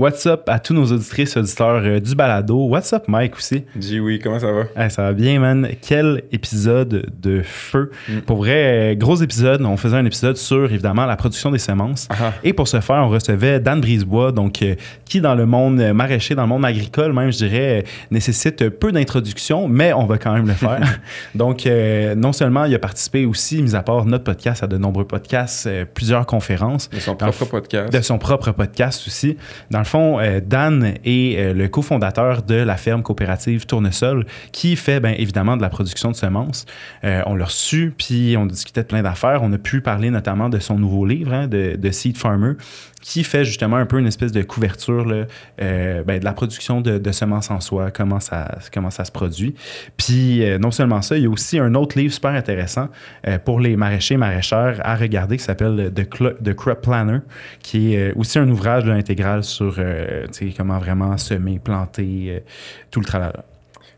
What's up à tous nos auditrices et auditeurs du balado. What's up Mike aussi? Oui, comment ça va? Hey, ça va bien, man. Quel épisode de feu. Pour vrai, gros épisode. On faisait un épisode sur, évidemment, la production des semences. Et pour ce faire, on recevait Dan Brisebois, donc qui dans le monde maraîcher, dans le monde agricole même, je dirais, nécessite peu d'introduction, mais on va quand même le faire. Donc, non seulement il a participé aussi, mis à part notre podcast, à de nombreux podcasts, plusieurs conférences. De son propre podcast. De son propre podcast aussi. Dans le fond, Dan est le cofondateur de la ferme coopérative Tournesol qui fait bien évidemment de la production de semences. On l'a reçu, puis on discutait de plein d'affaires. On a pu parler notamment de son nouveau livre, de Seed Farmer, qui fait justement un peu une espèce de couverture là, de la production de semences en soi, comment ça se produit. Puis non seulement ça, il y a aussi un autre livre super intéressant pour les maraîchers et maraîchères à regarder qui s'appelle The Crop Planner, qui est aussi un ouvrage là, intégral sur comment vraiment semer, planter, tout le tralala.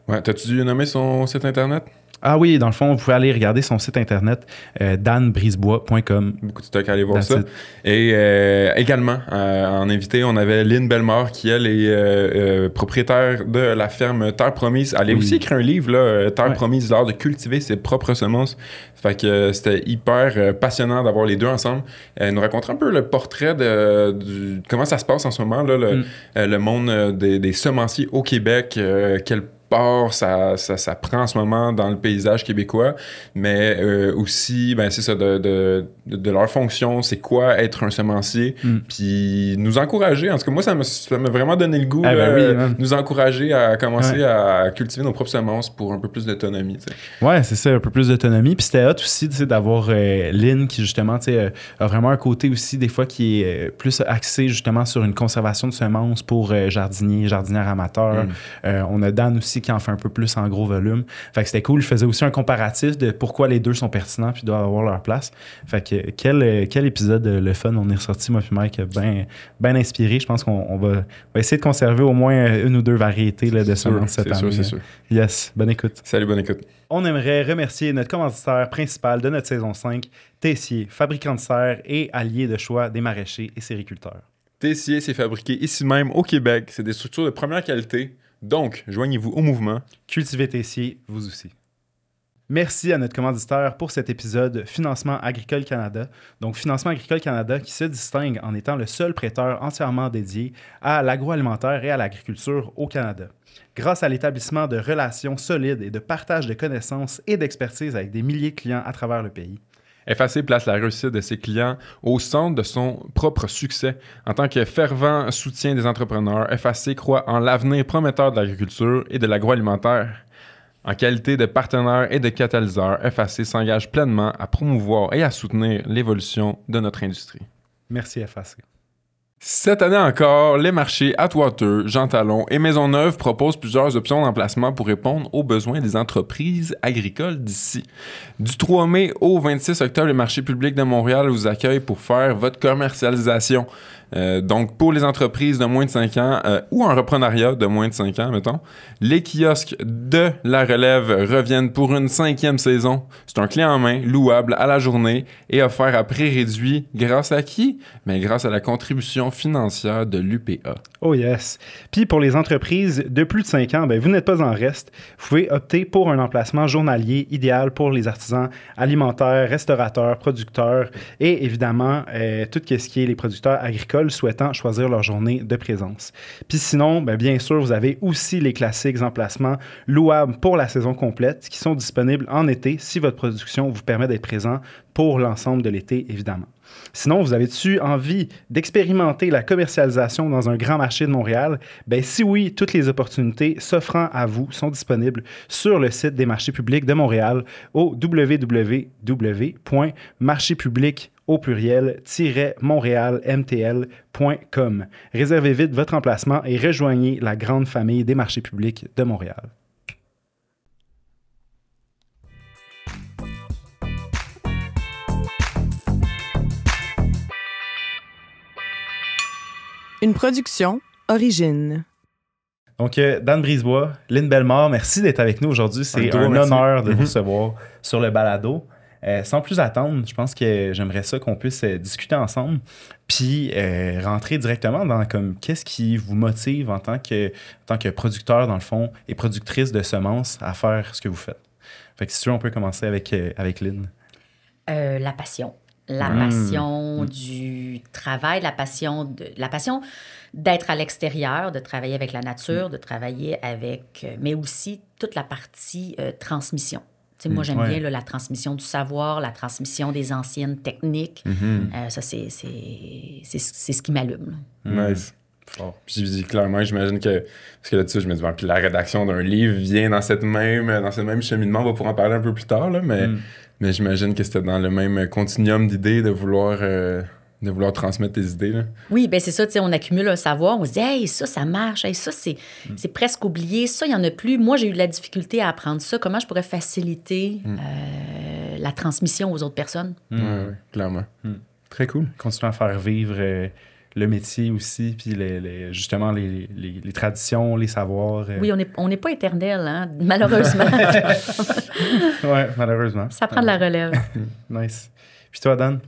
Ouais, t'as-tu dû nommer son site internet? Ah oui, dans le fond, vous pouvez aller regarder son site internet, danbrisebois.com. Beaucoup de stock à aller voir ça. Et également, en invité, on avait Lynn Bellemare, qui, elle, est propriétaire de la ferme Terre Promise. Elle a aussi écrit un livre, là, Terre Promise, l'art de cultiver ses propres semences. Fait que c'était hyper passionnant d'avoir les deux ensemble. Elle nous raconterait un peu le portrait de comment ça se passe en ce moment, là, le monde des semenciers au Québec, quel part ça prend en ce moment dans le paysage québécois, mais aussi, ben c'est ça, de leur fonction, c'est quoi être un semencier, puis nous encourager, en tout cas moi ça m'a vraiment donné le goût, nous encourager à commencer à cultiver nos propres semences pour un peu plus d'autonomie. T'sais. Ouais, c'est ça, un peu plus d'autonomie, puis c'était hot aussi d'avoir Lynn qui justement a vraiment un côté aussi des fois qui est plus axé justement sur une conservation de semences pour jardinières amateurs. On a Dan aussi qui en fait un peu plus en gros volume. Fait que c'était cool. Je faisais aussi un comparatif de pourquoi les deux sont pertinents puis doivent avoir leur place. Fait que quel épisode le fun. On est ressorti, moi puis Mike, bien inspiré. Je pense qu'on va essayer de conserver au moins une ou deux variétés là, de semences cette année. C'est sûr. Yes, bonne écoute. Salut, bonne écoute. On aimerait remercier notre commanditaire principal de notre saison 5, Tessier, fabricant de serre et allié de choix des maraîchers et sériculteurs. Tessier, c'est fabriqué ici même au Québec. C'est des structures de première qualité. Donc, joignez-vous au mouvement. Cultivez Tessier, vous aussi. Merci à notre commanditaire pour cet épisode Financement Agricole Canada. Donc, Financement Agricole Canada qui se distingue en étant le seul prêteur entièrement dédié à l'agroalimentaire et à l'agriculture au Canada. Grâce à l'établissement de relations solides et de partage de connaissances et d'expertise avec des milliers de clients à travers le pays, FAC place la réussite de ses clients au centre de son propre succès. En tant que fervent soutien des entrepreneurs, FAC croit en l'avenir prometteur de l'agriculture et de l'agroalimentaire. En qualité de partenaire et de catalyseur, FAC s'engage pleinement à promouvoir et à soutenir l'évolution de notre industrie. Merci FAC. Cette année encore, les marchés Atwater, Jean Talon et Maisonneuve proposent plusieurs options d'emplacement pour répondre aux besoins des entreprises agricoles d'ici. Du 3 mai au 26 octobre, le marché public de Montréal vous accueille pour faire votre commercialisation. Donc, pour les entreprises de moins de 5 ans ou un reprenariat de moins de 5 ans, mettons, les kiosques de la relève reviennent pour une 5e saison. C'est un clé en main, louable à la journée et offert à prix réduit grâce à qui? Mais grâce à la contribution financière de l'UPA. Oh yes! Puis pour les entreprises de plus de 5 ans, vous n'êtes pas en reste. Vous pouvez opter pour un emplacement journalier idéal pour les artisans alimentaires, restaurateurs, producteurs et évidemment tout ce qui est les producteurs agricoles souhaitant choisir leur journée de présence. Puis sinon, bien sûr, vous avez aussi les classiques emplacements louables pour la saison complète qui sont disponibles en été si votre production vous permet d'être présent pour l'ensemble de l'été, évidemment. Sinon, vous avez-tu envie d'expérimenter la commercialisation dans un grand marché de Montréal? Si oui, toutes les opportunités s'offrant à vous sont disponibles sur le site des marchés publics de Montréal au www.marchépublic au pluriel-montréalmtl.com. Réservez vite votre emplacement et rejoignez la grande famille des marchés publics de Montréal. Une production Origine. Donc, Dan Brisebois, Lynn Bellemare, merci d'être avec nous aujourd'hui. C'est un honneur de vous recevoir sur le balado. Sans plus attendre, je pense que j'aimerais ça qu'on puisse discuter ensemble, puis rentrer directement dans comme qu'est-ce qui vous motive en tant que producteur, dans le fond, et productrice de semences à faire ce que vous faites. Fait que si tu veux, on peut commencer avec Lynn. La passion. La passion du travail, la passion d'être à l'extérieur, de travailler avec la nature, de travailler avec... mais aussi toute la partie transmission. Tu sais, moi, j'aime bien là, la transmission du savoir, la transmission des anciennes techniques. Ça, c'est ce qui m'allume. Nice. Fort. Puis clairement, j'imagine que... Parce que là-dessus, je me dis, puis la rédaction d'un livre vient dans ce même cheminement. On va pouvoir en parler un peu plus tard, là, mais j'imagine que c'était dans le même continuum d'idées de vouloir transmettre tes idées. Là. Oui, bien c'est ça, tu sais, on accumule un savoir, on se dit « Hey, ça marche, hey, ça, c'est presque oublié, ça, il n'y en a plus. » Moi, j'ai eu de la difficulté à apprendre ça. Comment je pourrais faciliter la transmission aux autres personnes? Oui, clairement. Très cool. Continuer à faire vivre le métier aussi, puis justement les traditions, les savoirs. Oui, on n'est pas éternel, hein, malheureusement. Oui, malheureusement. Ça prend de la relève. Nice. Puis toi, Dan?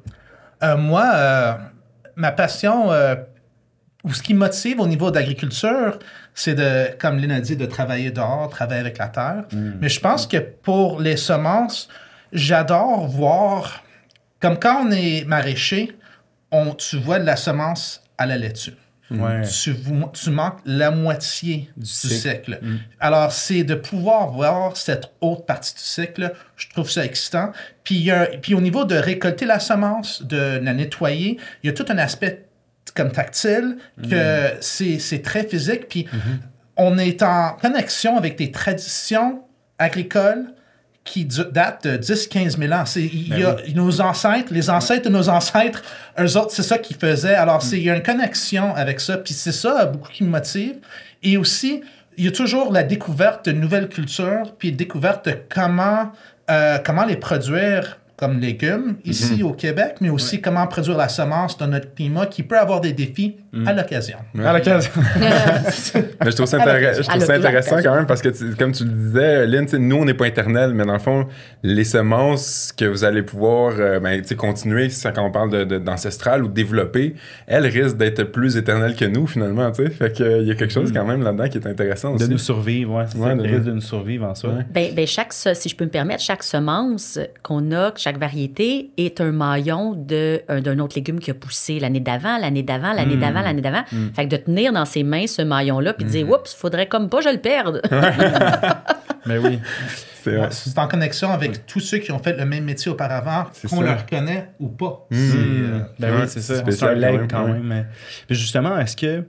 Moi, ma passion, ou ce qui me motive au niveau d'agriculture, c'est comme Lynn a dit, de travailler dehors, travailler avec la terre. Mais je pense que pour les semences, j'adore voir, comme quand on est maraîcher, tu vois de la semence à la laitue. Ouais. Tu manques la moitié du cycle. Alors, c'est de pouvoir voir cette autre partie du cycle, je trouve ça excitant. Puis au niveau de récolter la semence, de la nettoyer, il y a tout un aspect comme tactile, que c'est très physique. Puis on est en connexion avec des traditions agricoles qui date de 10-15 000 ans. Il y a nos ancêtres, les ancêtres de nos ancêtres, eux autres, c'est ça qu'ils faisaient. Alors, il y a une connexion avec ça. Puis c'est ça beaucoup qui me motive. Et aussi, il y a toujours la découverte de nouvelles cultures, puis découverte de comment les produire comme légumes ici au Québec, mais aussi comment produire la semence dans notre climat qui peut avoir des défis à l'occasion. À l'occasion. Mais je trouve ça intéressant quand même parce que, comme tu le disais, Lynn, nous, on n'est pas éternel, mais dans le fond, les semences que vous allez pouvoir continuer, quand on parle d'ancestral ou développer, elles risquent d'être plus éternelles que nous, finalement. T'sais. Fait qu'il y a quelque chose quand même là-dedans qui est intéressant aussi. De nous survivre, c'est ça, risque de nous survivre en soi. Ben, si je peux me permettre, chaque semence qu'on a, chaque variété est un maillon d'un autre légume qui a poussé l'année d'avant, l'année d'avant, l'année d'avant, l'année d'avant. Fait que de tenir dans ses mains ce maillon-là puis de dire « Oups, faudrait comme pas que je le perde. » Mais oui. C'est en connexion avec tous ceux qui ont fait le même métier auparavant, qu'on le reconnaît ou pas. Ben oui, c'est ça. C'est un leg quand même. Mais justement, est-ce que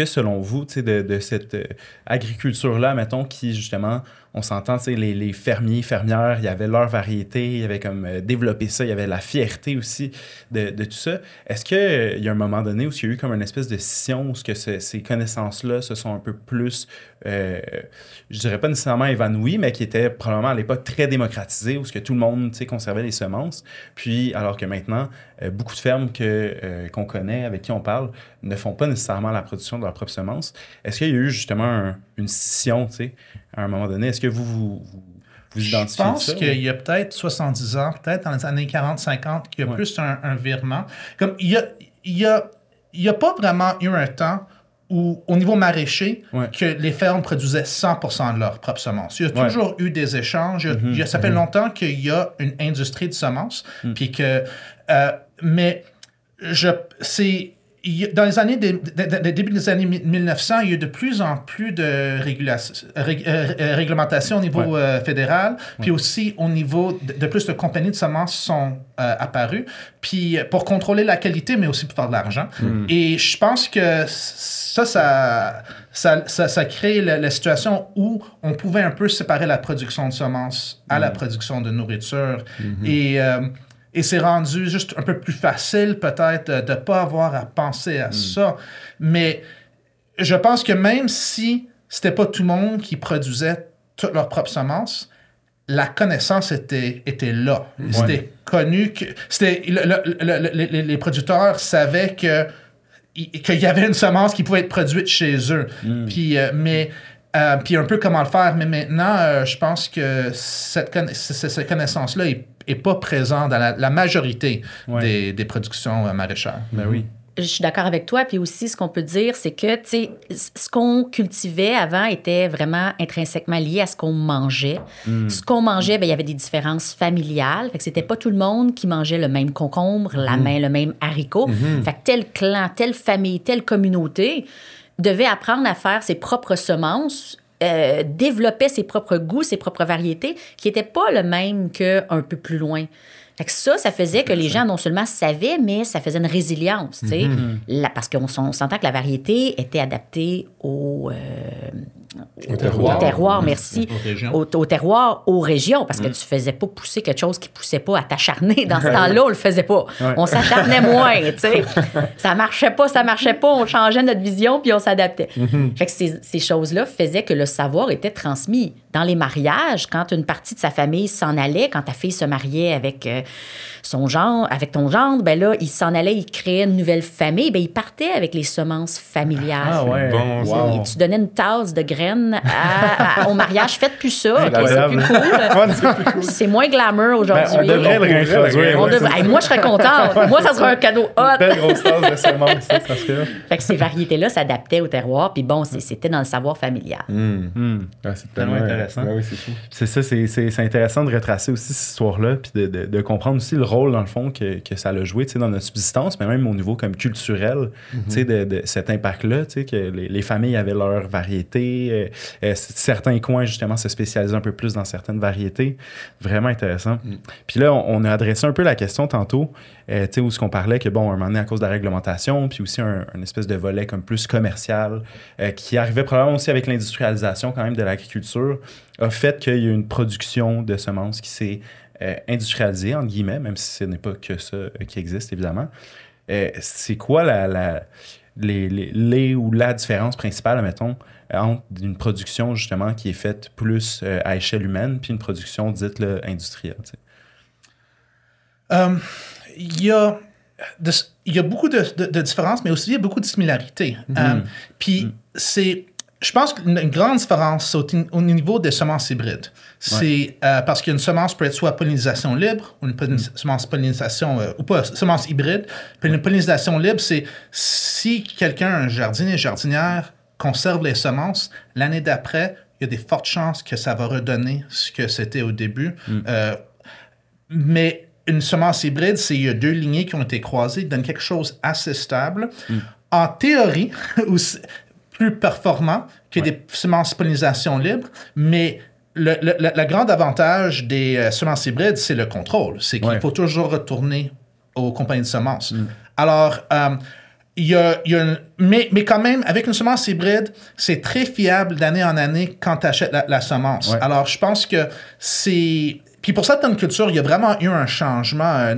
selon vous, de cette agriculture-là, mettons, qui justement, on s'entend, les fermiers, fermières, il y avait leur variété, il y avait comme développé ça, il y avait la fierté aussi de tout ça. Est-ce qu'il y a un moment donné où il y a eu comme une espèce de scission, où ces connaissances-là se sont un peu plus, je dirais pas nécessairement évanouies, mais qui étaient probablement à l'époque très démocratisées, où tout le monde conservait les semences, puis alors que maintenant, beaucoup de fermes qu'on connaît, avec qui on parle, ne font pas nécessairement la production de leurs propres semences. Est-ce qu'il y a eu justement une scission, à un moment donné? Est-ce que vous identifiez ça? Je pense qu'il y a peut-être 70 ans, peut-être dans les années 40-50, qu'il y a plus un virement. Comme il y a pas vraiment eu un temps où, au niveau maraîcher, que les fermes produisaient 100% de leurs propres semences. Il y a toujours eu des échanges. Ça fait longtemps qu'il y a une industrie de semences. Puis que... mais dans les années début des années 1900, il y a eu de plus en plus de réglementation au niveau fédéral, puis aussi au niveau de plus de compagnies de semences sont apparues, puis pour contrôler la qualité, mais aussi pour faire de l'argent. Et je pense que ça crée la situation où on pouvait un peu séparer la production de semences à la production de nourriture. Et c'est rendu juste un peu plus facile, peut-être, de ne pas avoir à penser à ça. Mais je pense que même si c'était pas tout le monde qui produisait toutes leurs propres semences, la connaissance était là. C'était connu que... les producteurs savaient qu'il y avait une semence qui pouvait être produite chez eux. Puis un peu comment le faire. Mais maintenant, je pense que cette connaissance-là est est pas présent dans la majorité des productions maraîchères. Ben oui. Je suis d'accord avec toi. Puis aussi, ce qu'on peut dire, c'est que, tu sais, ce qu'on cultivait avant était vraiment intrinsèquement lié à ce qu'on mangeait. Ce qu'on mangeait, bien, il y avait des différences familiales. Fait que c'était pas tout le monde qui mangeait le même concombre, le même haricot. Fait que tel clan, telle famille, telle communauté devait apprendre à faire ses propres semences, développait ses propres goûts, ses propres variétés, qui n'étaient pas le même qu'un peu plus loin. Fait que ça faisait que les gens non seulement savaient, mais ça faisait une résilience, tu sais. Parce qu'on s'entend que la variété était adaptée au terroir, merci. Au terroir, aux régions, parce que tu faisais pas pousser quelque chose qui poussait pas à t'acharner. Dans ce temps-là, on le faisait pas. On s'acharnait moins, tu sais. Ça marchait pas, on changeait notre vision, puis on s'adaptait. Fait que ces choses-là faisaient que le savoir était transmis. Dans les mariages, quand une partie de sa famille s'en allait, quand ta fille se mariait avec ton gendre, ben là, il s'en allait, il créait une nouvelle famille, ben il partait avec les semences familiales. Ah ouais. Bon, Wow. Tu donnais une tasse de graines au mariage. Faites plus ça, OK, c'est plus cool. C'est moins glamour aujourd'hui. Ben, on devrait le réintroduire. Hey, moi, je serais contente. Moi, ça serait un cadeau hot. Une belle grosse tasse de semences, ça serait... Fait que ces variétés-là s'adaptaient au terroir, puis bon, c'était dans le savoir familial. Ah, c'est tellement intéressant. Ouais, oui, c'est fou. C'est ça, c'est intéressant de retracer aussi cette histoire-là, puis de comprendre aussi le rôle, dans le fond, que ça a joué dans notre subsistance, mais même au niveau comme culturel, tu sais, de cet impact-là, tu sais, que les familles avaient leur variété, certains coins, justement, se spécialisaient un peu plus dans certaines variétés. Vraiment intéressant. Puis là, on a adressé un peu la question tantôt, tu sais, où ce qu'on parlait que, bon, à un moment donné, à cause de la réglementation, puis aussi un espèce de volet comme plus commercial, qui arrivait probablement aussi avec l'industrialisation quand même de l'agriculture, a fait qu'il y a une production de semences qui s'est industrialisée, entre guillemets, même si ce n'est pas que ça qui existe, évidemment. C'est quoi les ou la différence principale, mettons, entre une production, justement, qui est faite plus à échelle humaine, puis une production dite là, industrielle, tu sais? Il y a beaucoup de différences, mais aussi il y a beaucoup de similarités. Puis je pense qu'une grande différence au niveau des semences hybrides, c'est parce qu'une semence peut être soit pollinisation libre ou une semence pollinisation ou pas semence hybride. Puis une pollinisation libre, c'est si quelqu'un, un jardinier, jardinière, conserve les semences, l'année d'après, il y a des fortes chances que ça va redonner ce que c'était au début. Mais une semence hybride, c'est il y a deux lignées qui ont été croisées, donne quelque chose assez stable. En théorie, plus performant que des semences pollinisation libre, mais le grand avantage des semences hybrides, c'est le contrôle. C'est qu'il faut toujours retourner aux compagnies de semences. Alors, mais quand même, avec une semence hybride, c'est très fiable d'année en année quand tu achètes la semence. Alors, je pense que c'est... Puis pour certaines cultures, il y a vraiment eu un changement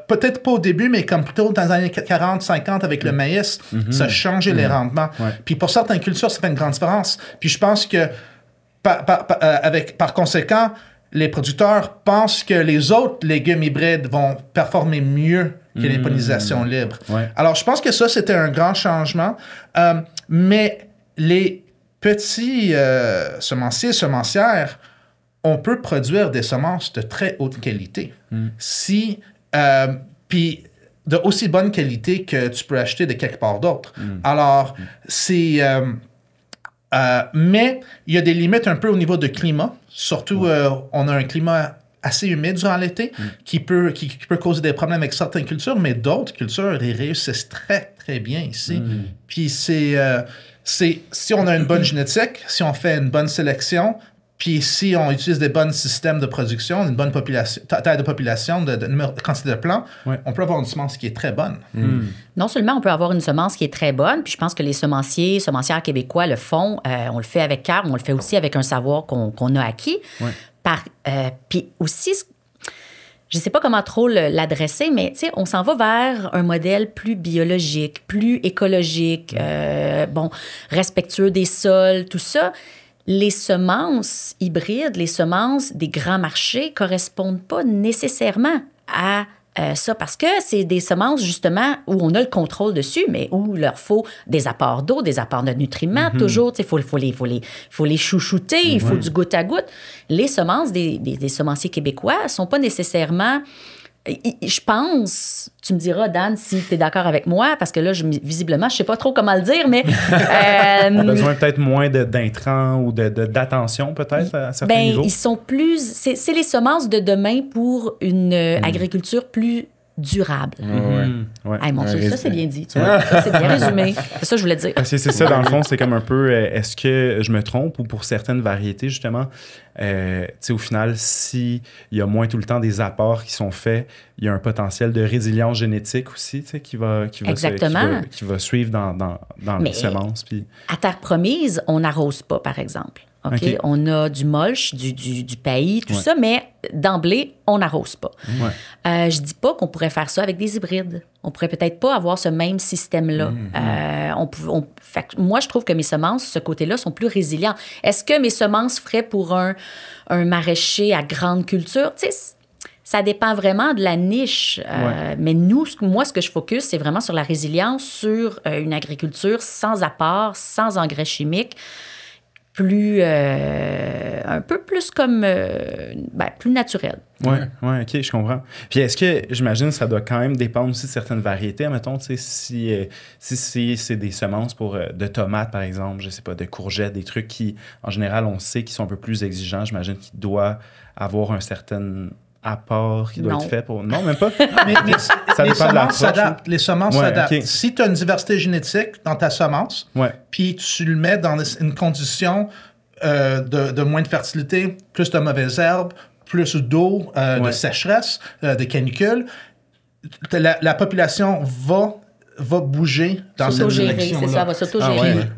peut-être pas au début, mais comme plutôt dans les années 40, 50 avec le maïs, ça a changé les rendements. Puis pour certaines cultures, ça fait une grande différence. Puis je pense que par conséquent, les producteurs pensent que les autres légumes hybrides vont performer mieux que les pollinisations libres. Alors je pense que ça, c'était un grand changement. Mais les petits semenciers, semencières, on peut produire des semences de très haute qualité. Puis de aussi bonne qualité que tu peux acheter de quelque part d'autre. Alors, c'est... mais il y a des limites un peu au niveau de climat. Surtout, on a un climat assez humide durant l'été qui peut causer des problèmes avec certaines cultures, mais d'autres cultures, ils réussissent très, très bien ici. Puis si on a une bonne génétique, si on fait une bonne sélection, puis si on utilise des bons systèmes de production, une bonne taille de population, de quantité de plants, on peut avoir une semence qui est très bonne. Non seulement on peut avoir une semence qui est très bonne, puis je pense que les semencières québécois le font. On le fait avec cœur, mais on le fait aussi avec un savoir qu'on a acquis. Puis aussi, je ne sais pas comment trop l'adresser, mais on s'en va vers un modèle plus biologique, plus écologique, respectueux des sols, tout ça. Les semences hybrides, les semences des grands marchés correspondent pas nécessairement à Ça, parce que c'est des semences, justement, où on a le contrôle dessus, mais où il leur faut des apports d'eau, des apports de nutriments, toujours. Il faut les chouchouter, il faut du goutte à goutte. Les semences des semenciers québécois ne sont pas nécessairement... Je pense, tu me diras, Dan, si tu es d'accord avec moi, parce que là, visiblement, je ne sais pas trop comment le dire, mais... besoin peut-être moins d'intrants ou d'attention, peut-être, à certains niveaux? Ils sont plus... C'est les semences de demain pour une agriculture plus durable. Ça, c'est bien dit. Tu vois. Ça, c'est bien résumé. C'est ça que je voulais dire. C'est ça, dans le fond, c'est comme un peu, est-ce que je me trompe ou pour certaines variétés, justement, au final, s'il y a moins tout le temps des apports qui sont faits, il y a un potentiel de résilience génétique aussi, qui va suivre dans les semences. Puis... À Terre Promise, on n'arrose pas, par exemple. Okay? On a du mulch, du paillis, tout ça, mais d'emblée, on n'arrose pas. Je dis pas qu'on pourrait faire ça avec des hybrides. On pourrait peut-être pas avoir ce même système-là. Moi, je trouve que mes semences, ce côté-là, sont plus résilients. Est-ce que mes semences feraient pour un maraîcher à grande culture? Tu sais, ça dépend vraiment de la niche. Mais moi, ce que je focus, c'est vraiment sur la résilience, sur une agriculture sans apport, sans engrais chimiques, un peu plus comme plus naturel. Oui, OK, je comprends. Puis est-ce que, j'imagine, ça doit quand même dépendre aussi de certaines variétés, mettons, tu sais, si c'est des semences de tomates, par exemple, je sais pas, de courgettes, des trucs qui, en général, on sait qu'ils sont un peu plus exigeants, j'imagine qu'il doit avoir un certain apport qui doit être fait pour... Non, même pas. mais ça les dépend de semences s'adaptent. Les semences s'adaptent. Okay. Si tu as une diversité génétique dans ta semence, puis tu le mets dans une condition de moins de fertilité, plus de mauvaises herbes, plus d'eau, de sécheresse, de canicule, la population va bouger dans cette direction-là. C'est ça, va s'auto-gérer.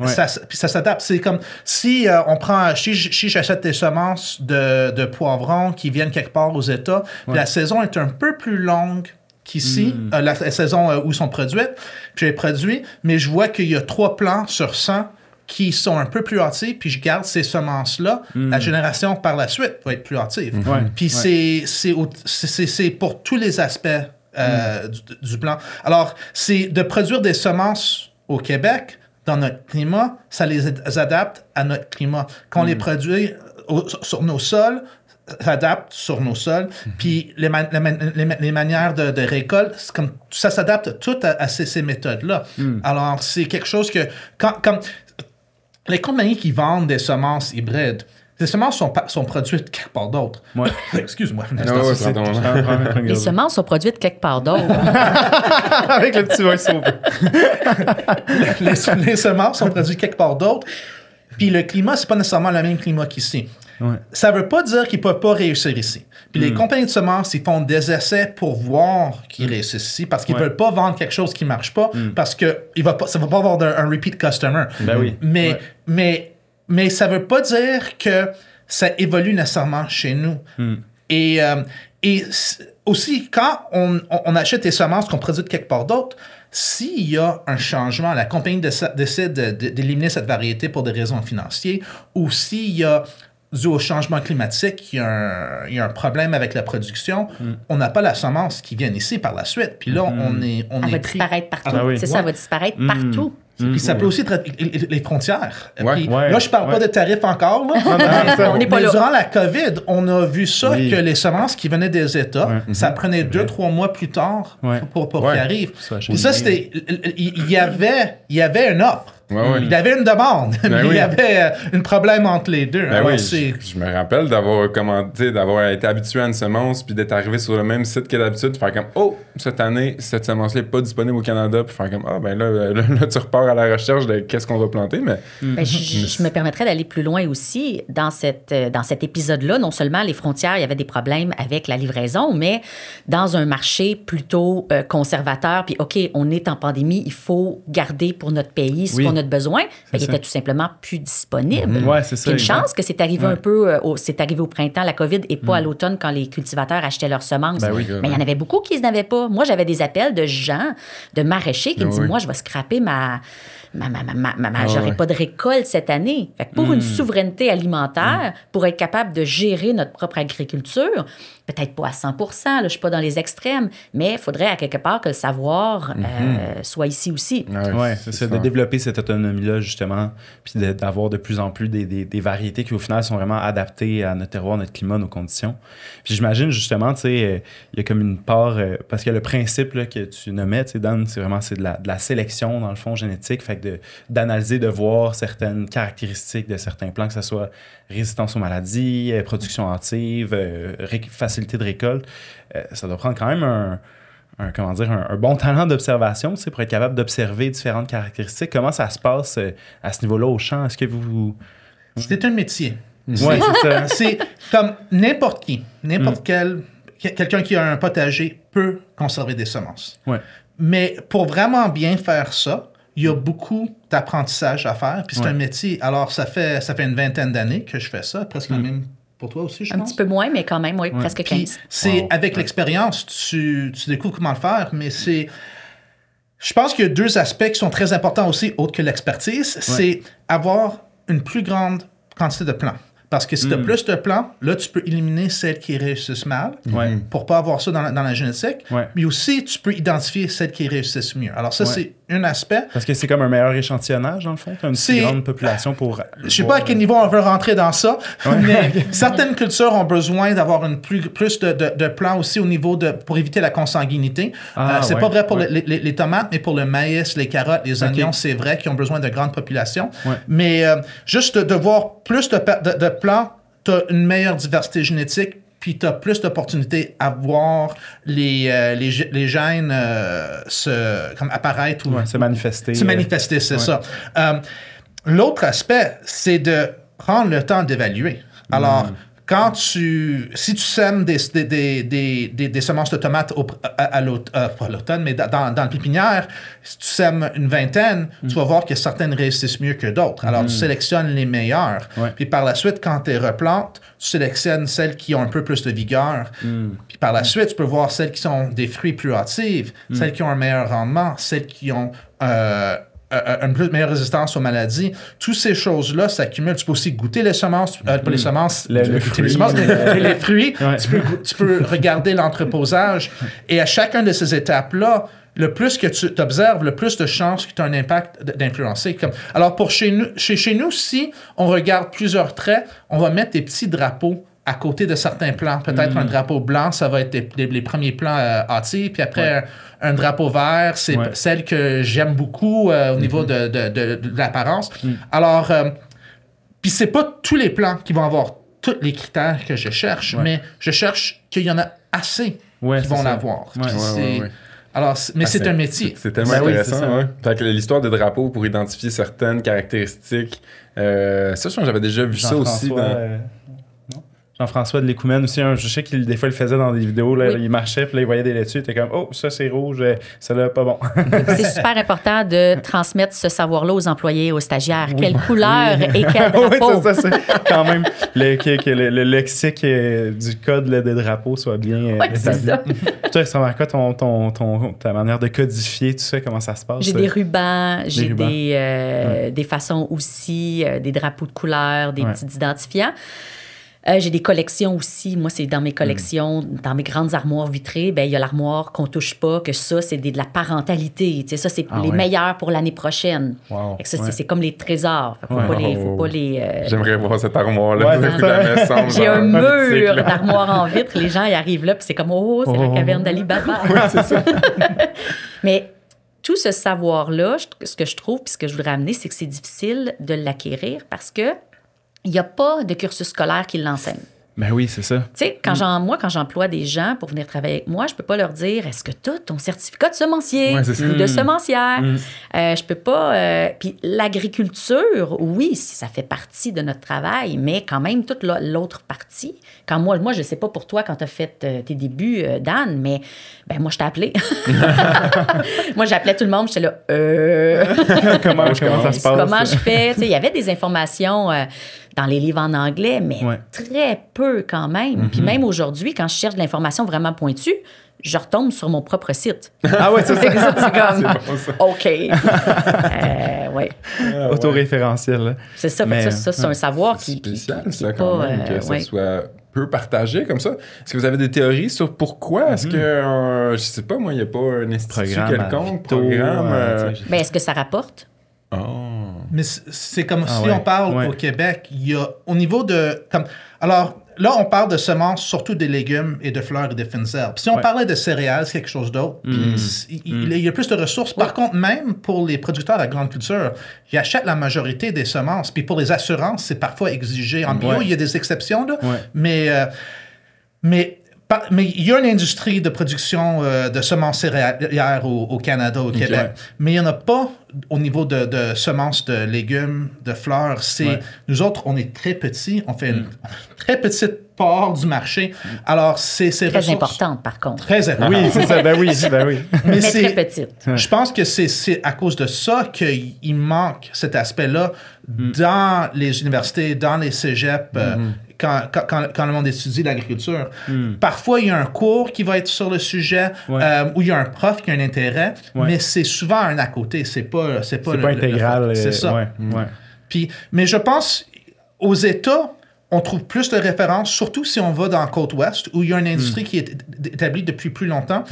Puis ça s'adapte. C'est comme si on prend... Si j'achète des semences de poivrons qui viennent quelque part aux États, la saison est un peu plus longue qu'ici, la saison où ils sont produites, puis j'ai produit, mais je vois qu'il y a 3 plants sur 100 qui sont un peu plus hâtifs, puis je garde ces semences-là, la génération par la suite va être plus hâtive. Puis c'est pour tous les aspects du plan. Alors, c'est de produire des semences au Québec, dans notre climat, ça les adapte à notre climat. Quand on les produit sur nos sols, s'adapte sur nos sols, puis les manières de récolte, ça s'adapte tout à ces méthodes-là. Alors, c'est quelque chose que... Comme les compagnies qui vendent des semences hybrides, les semences sont produites quelque part d'autre. Excuse-moi. Les semences sont produites quelque part d'autre. Avec le petit voice-over. les semences sont produites quelque part d'autre. Puis le climat, c'est pas nécessairement le même climat qu'ici. Ça veut pas dire qu'ils peuvent pas réussir ici. Puis les compagnies de semences, ils font des essais pour voir qu'ils réussissent ici parce qu'ils veulent pas vendre quelque chose qui marche pas parce que ça va pas avoir un repeat customer. Mais ça veut pas dire que ça évolue nécessairement chez nous. Et aussi, quand on achète des semences qu'on produit de quelque part d'autre, s'il y a un changement, la compagnie décide d'éliminer cette variété pour des raisons financières, ou s'il y a, dû au changement climatique, il y a un problème avec la production, on n'a pas la semence qui vient ici par la suite. Puis là, elle va disparaître partout. C'est ça, elle va disparaître partout. Puis ça peut aussi être les frontières. Là, je parle pas de tarifs encore. On n'est pas là. Durant la COVID, on a vu ça, que les semences qui venaient des États, ça prenait 2-3 mois plus tard pour qu'ils arrivent. Puis ça, c'était... Il y avait une offre. Il y avait une demande, mais il y avait un problème entre les deux. Je me rappelle d'avoir été habitué à une semence puis d'être arrivé sur le même site que d'habitude, de faire comme cette année, cette semence-là n'est pas disponible au Canada, puis faire comme là, tu repars à la recherche de qu'est-ce qu'on va planter. Mais je me permettrais d'aller plus loin aussi. Dans cet épisode-là, non seulement les frontières, il y avait des problèmes avec la livraison, mais dans un marché plutôt conservateur, puis OK, on est en pandémie, il faut garder pour notre pays ce qu'on a de besoin, il était tout simplement plus disponible. C'est une chance que c'est arrivé un peu, c'est arrivé au printemps, la COVID, et pas à l'automne quand les cultivateurs achetaient leurs semences. Mais il y en avait beaucoup qui n'avaient pas. Moi, j'avais des appels de gens, de maraîchers qui me disent, moi, je vais scraper ma j'aurai pas de récolte cette année. Fait que pour une souveraineté alimentaire, pour être capable de gérer notre propre agriculture, peut-être pas à 100%, là, je suis pas dans les extrêmes, mais il faudrait à quelque part que le savoir soit ici aussi. Oui, c'est ça, de développer cette autonomie-là, justement, puis d'avoir de plus en plus des variétés qui, au final, sont vraiment adaptées à notre terroir, notre climat, nos conditions. Puis j'imagine, justement, tu sais, il y a comme une part, parce que le principe là, que tu nommais, tu sais, Dan, c'est vraiment de la sélection, dans le fond, génétique, fait que d'analyser, de voir certaines caractéristiques de certains plants, que ce soit résistance aux maladies, production hâtive, facilité de récolte. Ça doit prendre quand même un bon talent d'observation, tu sais, pour être capable d'observer différentes caractéristiques. Comment ça se passe à ce niveau-là au champ? Est-ce que vous... C'est un métier. Oui, c'est ça. C'est comme n'importe qui, quelqu'un qui a un potager peut conserver des semences. Ouais. Mais pour vraiment bien faire ça, il y a beaucoup d'apprentissage à faire, puis c'est un métier. Alors, ça fait une 20aine d'années que je fais ça, presque la même pour toi aussi, je pense. Un petit peu moins, mais quand même, oui, presque 15. Puis c'est avec l'expérience, tu découvres comment le faire, mais c'est... Je pense qu'il y a 2 aspects qui sont très importants aussi, autres que l'expertise. C'est avoir une plus grande quantité de plants. Parce que si tu as plus de plants, là, tu peux éliminer celles qui réussissent mal pour ne pas avoir ça dans la génétique. Ouais. Mais aussi, tu peux identifier celles qui réussissent mieux. Alors ça, c'est un aspect. Parce que c'est comme un meilleur échantillonnage, dans le fond. Tu as une plus grande population pour... Je ne sais pas à quel niveau on veut rentrer dans ça, mais certaines cultures ont besoin d'avoir plus de plants aussi au niveau pour éviter la consanguinité. C'est pas vrai pour les tomates, mais pour le maïs, les carottes, les oignons, c'est vrai qu'ils ont besoin de grandes populations. Ouais. Mais juste de voir plus de plants, tu as une meilleure diversité génétique, puis tu as plus d'opportunités à voir les gènes comme apparaître ou se manifester. Se manifester, c'est ça. L'autre aspect, c'est de prendre le temps d'évaluer. Alors, si tu sèmes des semences de tomates à l'automne, mais dans le pépinière, si tu sèmes une 20aine, tu vas voir que certaines réussissent mieux que d'autres. Alors, tu sélectionnes les meilleures. Ouais. Puis par la suite, quand tu replantes, tu sélectionnes celles qui ont un peu plus de vigueur. Puis par la suite, tu peux voir celles qui sont des fruits plus hâtifs, celles qui ont un meilleur rendement, celles qui ont... une plus meilleure résistance aux maladies. Toutes ces choses-là s'accumulent. Tu peux aussi goûter les semences, pas les semences, les fruits. Ouais. Tu peux regarder l'entreposage. Et à chacune de ces étapes-là, le plus que tu t'observes, le plus de chances que tu as un impact d'influencer. Alors, chez nous, si on regarde plusieurs traits, on va mettre des petits drapeaux à côté de certains plants. Peut-être un drapeau blanc, ça va être les premiers plants hâtifs, puis après un drapeau vert, c'est celle que j'aime beaucoup au niveau de l'apparence. Alors, puis c'est pas tous les plants qui vont avoir tous les critères que je cherche, mais je cherche qu'il y en a assez qui vont l'avoir. Alors, mais c'est un métier. C'est tellement intéressant. Fait que l'histoire de drapeaux pour identifier certaines caractéristiques, ça, je pense que j'avais déjà vu ça aussi dans... Jean-François de l'Écoumène aussi, je sais qu'il des fois il le faisait dans des vidéos, là, il marchait, puis là, il voyait des laitues, il était comme « Oh, ça c'est rouge, ça là, pas bon. » C'est super important de transmettre ce savoir-là aux employés, aux stagiaires. Quelle couleur et quel drapeau. Oui, c'est quand même, que le lexique du code là, des drapeaux soit bien c'est ça. Toi, ça ressemble à quoi ta manière de codifier tout ça, comment ça se passe? J'ai des rubans, j'ai des façons aussi, des drapeaux de couleur, des petits identifiants. J'ai des collections aussi. Moi, c'est dans mes collections, dans mes grandes armoires vitrées, il y a l'armoire qu'on touche pas, que ça, c'est de la parentalité. Tu sais, ça, c'est les meilleurs pour l'année prochaine. Wow. Ça, c'est comme les trésors. Faut pas les J'aimerais voir cette armoire-là. J'ai un mur d'armoire en vitre. Les gens, ils arrivent là, puis c'est comme, c'est la caverne d'Ali Baba. C'est ça. Mais tout ce savoir-là, ce que je trouve, puis ce que je voudrais amener, c'est que c'est difficile de l'acquérir parce que il n'y a pas de cursus scolaire qui l'enseigne. Ben oui, c'est ça. Tu sais, quand j'emploie des gens pour venir travailler avec moi, je peux pas leur dire « Est-ce que tu as ton certificat de semencier ou de semencière? » Je peux pas... Puis l'agriculture, oui, ça fait partie de notre travail, mais quand même, toute l'autre partie... Quand moi, je sais pas pour toi, quand tu as fait tes débuts, Dan, mais moi, je t'ai appelé. Moi, j'appelais tout le monde, j'étais là comment ça se passe? Comment je fais? Tu sais, il y avait des informations... dans les livres en anglais, mais très peu quand même. Puis même aujourd'hui, quand je cherche de l'information vraiment pointue, je retombe sur mon propre site. Ah ouais, c'est ça. C'est comme, OK. auto-référentiel. Là. C'est ça, fait que ça, c'est un savoir qui spécial, qui ça, est quand pas, même, que ça ouais. soit peu partagé comme ça. Est-ce que vous avez des théories sur pourquoi? Est-ce que, je sais pas, moi, il n'y a pas un institut quelconque, Ben, est-ce que ça rapporte? Oh. Mais c'est comme si ouais. on parle au Québec, il y a au niveau de... Alors, là, on parle de semences, surtout des légumes et de fleurs et de fines herbes. Si on parlait de céréales, c'est quelque chose d'autre. Il y a plus de ressources. Par contre, même pour les producteurs à grande culture, ils achètent la majorité des semences. Puis pour les assurances, c'est parfois exigé. En bio, il y a des exceptions, là. Mais il y a une industrie de production de semences céréalières au Canada, au Québec. Mais il n'y en a pas au niveau de semences de légumes, de fleurs. Nous autres, on est très petits. On fait une très petite part du marché. Alors, c'est très importante, par contre. Très importante. Oui, c'est ça. Ben oui. Mais très petite. Je pense que c'est à cause de ça qu'il manque cet aspect-là dans les universités, dans les cégeps, quand le monde étudie l'agriculture. Parfois, il y a un cours qui va être sur le sujet, où il y a un prof qui a un intérêt, mais c'est souvent un à côté. C'est pas intégral. C'est ça. Puis, mais je pense, aux États, on trouve plus de références, surtout si on va dans la côte ouest, où il y a une industrie qui est établie depuis plus longtemps.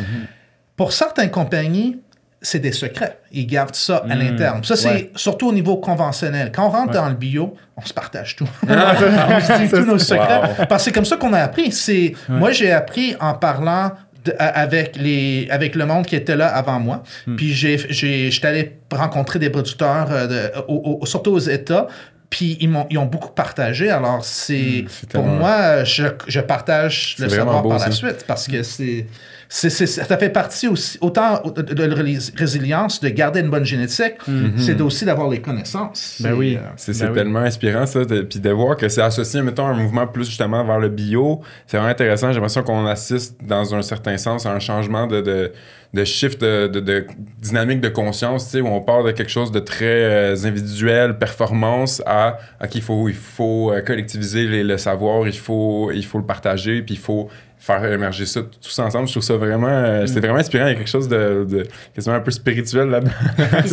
Pour certaines compagnies, c'est des secrets. Ils gardent ça à l'interne. Ça, c'est surtout au niveau conventionnel. Quand on rentre dans le bio, on se partage tout. On se dit tous nos secrets. Parce que c'est comme ça qu'on a appris. Moi, j'ai appris en parlant avec le monde qui était là avant moi. Puis j'étais allé rencontrer des producteurs, surtout aux États. Puis ils ont beaucoup partagé. Alors, pour moi, je partage le savoir par la suite. Parce que ça fait partie aussi, autant de la résilience, de garder une bonne génétique, c'est aussi d'avoir les connaissances. C'est tellement inspirant, ça. Puis de voir que c'est associé, mettons, à un mouvement plus justement vers le bio. C'est vraiment intéressant. J'ai l'impression qu'on assiste, dans un certain sens, à un changement de shift, de dynamique de conscience, tu sais, où on part de quelque chose de très individuel, performance, à qu'il faut collectiviser le savoir, il faut le partager, puis il faut faire émerger ça tous ensemble. Je trouve ça vraiment... c'est vraiment inspirant. Il y a quelque chose de quasiment un peu spirituel là-dedans. Puis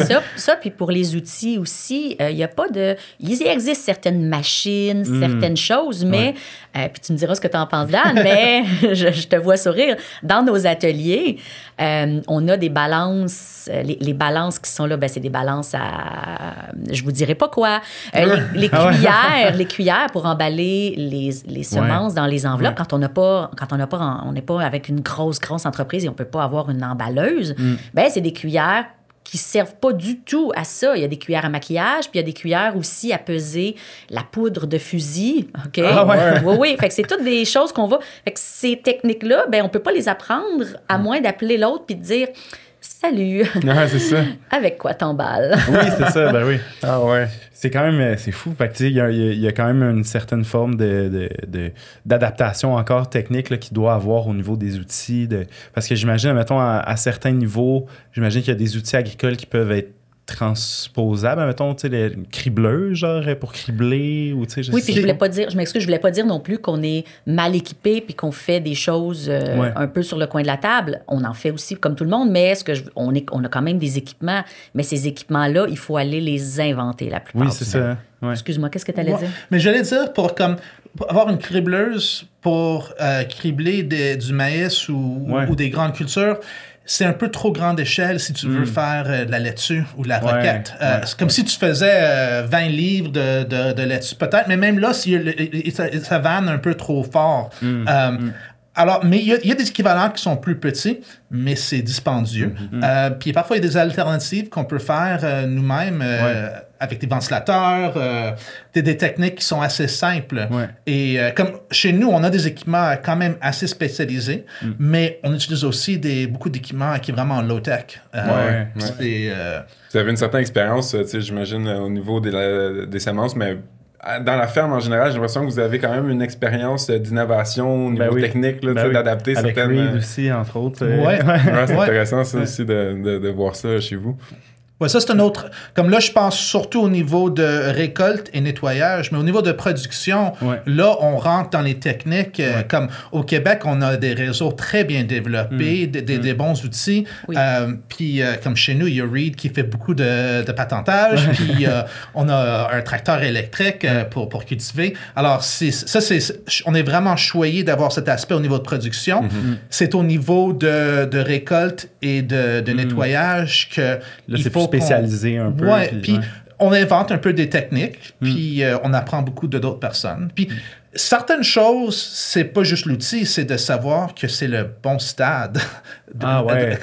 puis pour les outils aussi, il n'y a pas de... Il existe certaines machines, certaines choses, mais... puis tu me diras ce que tu en penses, Dan, mais je te vois sourire. Dans nos ateliers, on a des balances. Les balances qui sont là, c'est des balances à... Je vous dirai pas quoi. Les cuillères, les cuillères pour emballer les semences dans les enveloppes quand on n'est pas avec une grosse entreprise et on peut pas avoir une emballeuse, c'est des cuillères qui servent pas du tout à ça. Il y a des cuillères à maquillage, puis il y a des cuillères aussi à peser la poudre de fusil. OK? Oui. Fait que c'est toutes des choses qu'on va... Fait que ces techniques-là, on peut pas les apprendre à moins d'appeler l'autre puis de dire... Salut! C'est ça. Avec quoi t'emballes? Oui, c'est ça, oui. Ah ouais. C'est quand même, c'est fou. Fait que, il y a quand même une certaine forme d'adaptation encore technique là, qu'il doit avoir au niveau des outils. Parce que j'imagine, mettons, à certains niveaux, j'imagine qu'il y a des outils agricoles qui peuvent être transposables, mettons, tu sais, les cribleuses, genre, pour cribler, ou tu sais, puis je voulais pas dire non plus qu'on est mal équipé puis qu'on fait des choses un peu sur le coin de la table. On en fait aussi comme tout le monde, mais on a quand même des équipements, mais ces équipements-là, il faut aller les inventer la plupart. Oui, c'est ça. Ouais. Excuse-moi, qu'est-ce que tu allais dire? Mais j'allais dire, pour avoir une cribleuse pour cribler du maïs ou des grandes cultures, c'est un peu trop grande échelle si tu veux faire de la laitue ou de la roquette. C'est comme si tu faisais 20 livres de laitue, peut-être, mais même là, ça vanne un peu trop fort. Alors, mais il y a des équivalents qui sont plus petits, mais c'est dispendieux. Puis parfois, il y a des alternatives qu'on peut faire nous-mêmes avec des ventilateurs, des techniques qui sont assez simples. Et comme chez nous, on a des équipements quand même assez spécialisés, mais on utilise aussi beaucoup d'équipements qui sont vraiment low-tech. Vous avez une certaine expérience, j'imagine, au niveau des semences, mais... Dans la ferme, en général, j'ai l'impression que vous avez quand même une expérience d'innovation au niveau technique, là, d'adapter avec certaines... Reed aussi, entre autres. C'est intéressant, ça aussi, de voir ça chez vous. Ouais, ça, c'est un autre. Comme là, je pense surtout au niveau de récolte et nettoyage, mais au niveau de production, là, on rentre dans les techniques. Comme au Québec, on a des réseaux très bien développés, des bons outils. Oui. Puis, comme chez nous, il y a Reed qui fait beaucoup de patentage. Puis, on a un tracteur électrique pour cultiver. Alors, on est vraiment choyé d'avoir cet aspect au niveau de production. C'est au niveau de récolte et de nettoyage que là, c'est plus spécialisé un peu. Puis on invente un peu des techniques, puis on apprend beaucoup de d'autres personnes. Puis certaines choses, c'est pas juste l'outil, c'est de savoir que c'est le bon stade.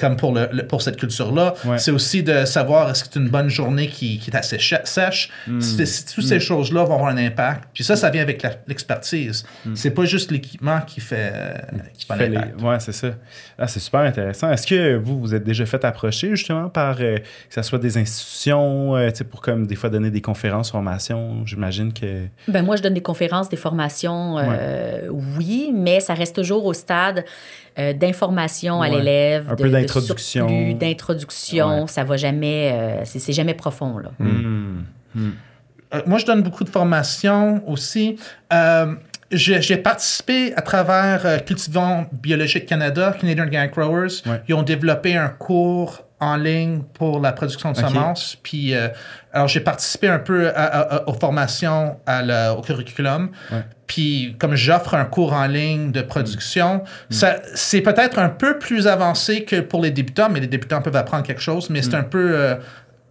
Comme pour cette culture-là. C'est aussi de savoir est-ce que c'est une bonne journée qui est assez sèche. Toutes ces choses-là vont avoir un impact. Puis ça vient avec l'expertise. C'est pas juste l'équipement qui fait l'impact. Oui, c'est ça. C'est super intéressant. Est-ce que vous êtes déjà fait approcher justement par que ce soit des institutions pour comme des fois donner des conférences, formations? J'imagine que... Ben moi, je donne des conférences, des formations, oui, mais ça reste toujours au stade d'information à l'élève, un peu d'introduction. D'introduction, ça va jamais, c'est jamais profond, là. Moi, je donne beaucoup de formations aussi. J'ai participé à travers Cultivons Biologique Canada, Canadian Organic Growers. Ils ont développé un cours en ligne pour la production de semences. Puis, alors, j'ai participé un peu aux formations au curriculum. Puis, comme j'offre un cours en ligne de production, c'est peut-être un peu plus avancé que pour les débutants, mais les débutants peuvent apprendre quelque chose, mais c'est un peu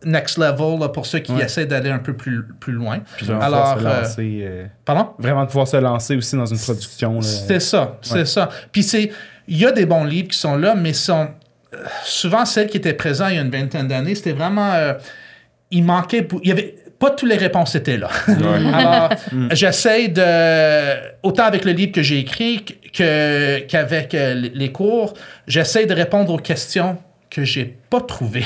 next level là, pour ceux qui essaient d'aller un peu plus loin. Puis alors, pardon? Vraiment de pouvoir se lancer aussi dans une production. C'est ça. Puis, il y a des bons livres qui sont là, mais sont souvent celles qui étaient présentes il y a une vingtaine d'années, c'était vraiment... il y avait... Pas toutes les réponses étaient là. Alors, j'essaie autant avec le livre que j'ai écrit qu'avec les cours, j'essaie de répondre aux questions que j'ai pas trouvées.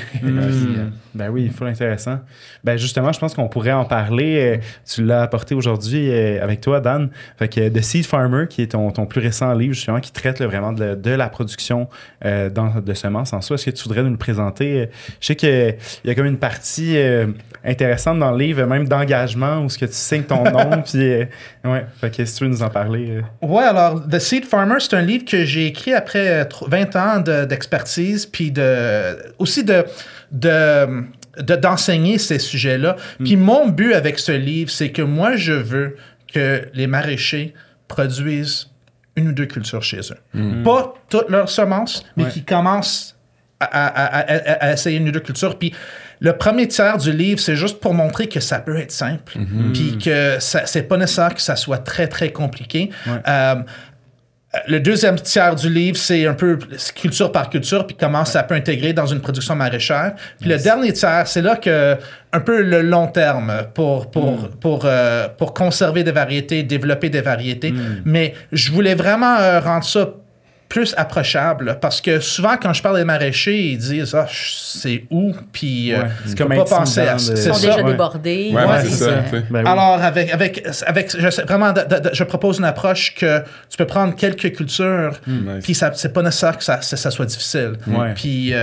Ben oui, il faut l'intéressant. Ben justement, je pense qu'on pourrait en parler. Tu l'as apporté aujourd'hui avec toi, Dan. Fait que The Seed Farmer, qui est ton plus récent livre, justement, qui traite là, vraiment de la production de semences en soi. Est-ce que tu voudrais nous le présenter? Je sais qu'il y a comme une partie intéressante dans le livre, même d'engagement, où ce que tu signes ton nom. Puis, fait que si tu veux nous en parler. Ouais, alors, The Seed Farmer, c'est un livre que j'ai écrit après 20 ans d'expertise, puis aussi d'enseigner ces sujets-là. Puis mon but avec ce livre, c'est que moi, je veux que les maraîchers produisent 1 ou 2 cultures chez eux. Pas toutes leurs semences, mais qui commencent à essayer 1 ou 2 cultures. Puis le premier tiers du livre, c'est juste pour montrer que ça peut être simple, puis que c'est pas nécessaire que ça soit très, très compliqué. Le deuxième tiers du livre, c'est un peu culture par culture, puis comment ça peut intégrer dans une production maraîchère. Puis le dernier tiers, c'est là que un peu le long terme pour conserver des variétés, développer des variétés. Mais je voulais vraiment rendre ça plus approchable, parce que souvent, quand je parle des maraîchers, ils disent « Ah, c'est où? » Puis c'est comme pas penser à ça. Ils sont déjà débordés. C'est ça. Alors, je propose une approche que tu peux prendre quelques cultures, puis c'est pas nécessaire que ça soit difficile. Puis,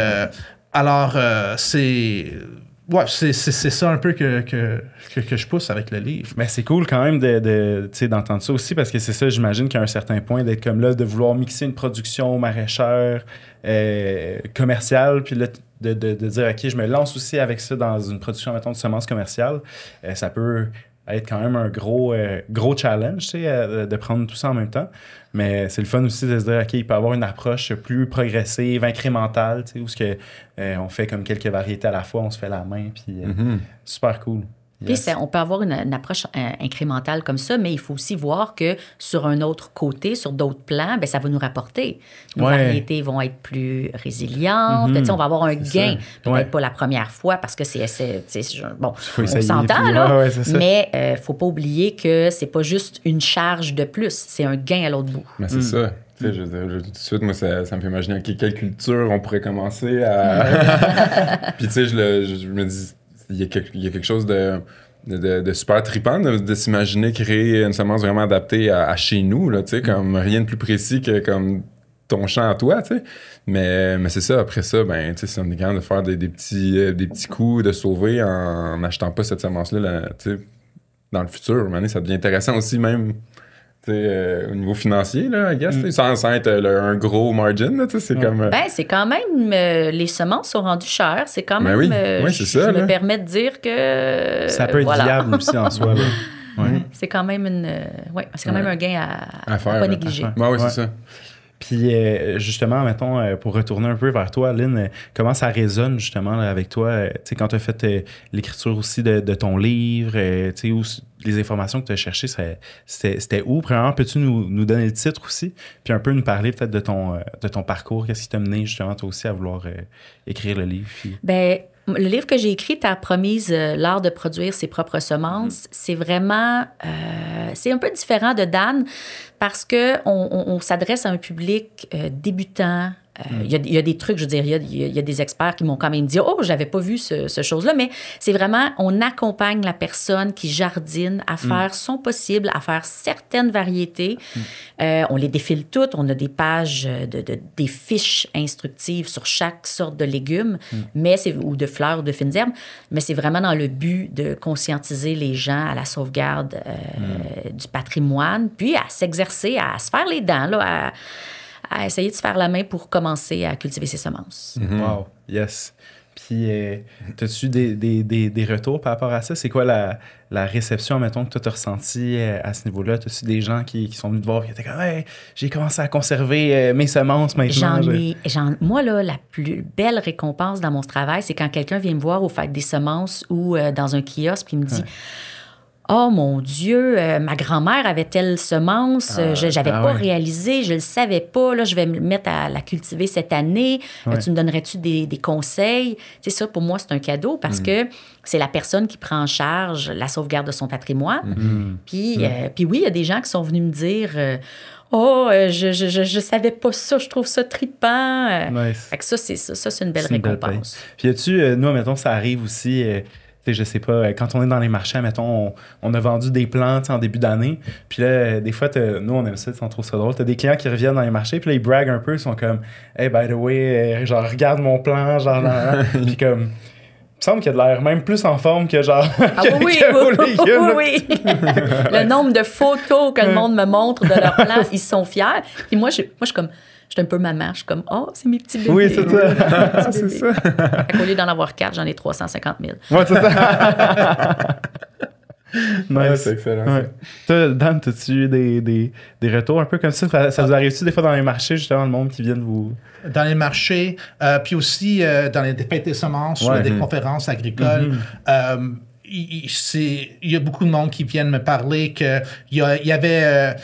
c'est ça un peu que je pousse avec le livre. Mais c'est cool quand même d'entendre ça aussi, parce que c'est ça, j'imagine qu'à un certain point, d'être comme là, de vouloir mixer une production maraîchère commerciale, puis là, de dire, OK, je me lance aussi avec ça dans une production, mettons, de semences commerciales, ça peut être quand même un gros challenge, tu sais, de prendre tout ça en même temps. Mais c'est le fun aussi de se dire, OK, il peut y avoir une approche plus progressive, incrémentale, tu sais, où on fait comme quelques variétés à la fois, on se fait la main, puis super cool. Puis on peut avoir une approche incrémentale comme ça, mais il faut aussi voir que sur un autre côté, sur d'autres plans, ben, ça va nous rapporter. Nos variétés vont être plus résilientes. On va avoir un gain. Peut-être pas la première fois parce que bon, on s'entend, là. Mais il ne faut pas oublier que c'est pas juste une charge de plus, c'est un gain à l'autre bout. Mais c'est ça. Tout de suite, moi, ça me fait imaginer quelle culture on pourrait commencer à... Puis tu sais, je me dis... Il y a quelque chose de super trippant de s'imaginer créer une semence vraiment adaptée à chez nous, là, tu sais, comme rien de plus précis que comme ton champ à toi, tu sais. Mais c'est ça, après ça, ben, tu sais, si on est capable de faire des petits coups, de sauver en n'achetant pas cette semence-là, tu sais, dans le futur, à un moment donné, ça devient intéressant aussi, même, tu sais, au niveau financier, là, I guess, tu sais, sans être un gros margin, là, tu sais, c'est comme... Ben, c'est quand même... les semences sont rendues chères. C'est quand même... oui, c'est ça, je là. me permets de dire que... Ça peut être viable aussi en soi. Là. Ouais. C'est quand même c'est quand même un gain à faire, pas négliger. Ouais, c'est ça. Puis justement, mettons, pour retourner un peu vers toi, Lynn, comment ça résonne justement là, avec toi? Tu sais, quand tu as fait l'écriture aussi de ton livre, tu sais, où les informations que tu as cherchées, c'était où? Premièrement, peux-tu nous donner le titre aussi? Puis un peu nous parler peut-être de ton parcours. Qu'est-ce qui t'a mené justement toi aussi à vouloir écrire le livre? Puis... Ben, le livre que j'ai écrit, Terre promise, l'art de produire ses propres semences, c'est vraiment... c'est un peu différent de Dan parce qu'on s'adresse à un public débutant. Il y a des trucs, je veux dire, il y a des experts qui m'ont quand même dit « Oh, j'avais pas vu ce chose-là », mais c'est vraiment, on accompagne la personne qui jardine à faire son possible, à faire certaines variétés. On les défile toutes, on a des pages, des fiches instructives sur chaque sorte de légumes, ou de fleurs ou de fines herbes, mais c'est vraiment dans le but de conscientiser les gens à la sauvegarde du patrimoine, puis à s'exercer, à se faire les dents, là, à essayer de se faire la main pour commencer à cultiver ses semences. Wow, yes. Puis, as-tu des retours par rapport à ça? C'est quoi la réception, mettons, que toi, tu as ressentie à ce niveau-là? As-tu des gens qui sont venus te voir et qui étaient comme hey, « j'ai commencé à conserver mes semences maintenant? » Moi, là, la plus belle récompense dans mon travail, c'est quand quelqu'un vient me voir au Fête des semences ou dans un kiosque puis il me dit Oh mon Dieu, ma grand-mère avait telle semence, j'avais pas réalisé, je le savais pas, là, je vais me mettre à la cultiver cette année. Tu me donnerais-tu des conseils? Tu sais, ça, pour moi, c'est un cadeau parce que c'est la personne qui prend en charge la sauvegarde de son patrimoine. Puis oui, il y a des gens qui sont venus me dire... je savais pas ça, je trouve ça trippant. Nice. Fait que ça, c'est une belle récompense. Puis as-tu, nous, mettons, ça arrive aussi... je sais pas, quand on est dans les marchés, mettons, on a vendu des plantes en début d'année. Puis là, des fois, nous, on aime ça, on trouve ça drôle. T'as des clients qui reviennent dans les marchés, puis là, ils braguent un peu, ils sont comme, hey, by the way, genre, regarde mon plan, genre, puis comme, il me semble qu'il y a de l'air même plus en forme que genre. Oui. Le nombre de photos que le monde me montre de leur plan, ils sont fiers. Puis moi, je suis comme. Je suis un peu maman. Je suis comme, c'est mes petits bébés. Oui, c'est ça. C'est ça. Au lieu d'en avoir 4, j'en ai 350 000. Ouais, c'est ça. Nice. C'est excellent. Ouais. Toi, Dan, as-tu eu des retours un peu comme ça? Ça vous arrive-tu des fois dans les marchés, justement, le monde qui vient de vous... Dans les marchés, puis aussi dans les fêtes des semences, des conférences agricoles. Il y a beaucoup de monde qui viennent me parler qu'il y avait...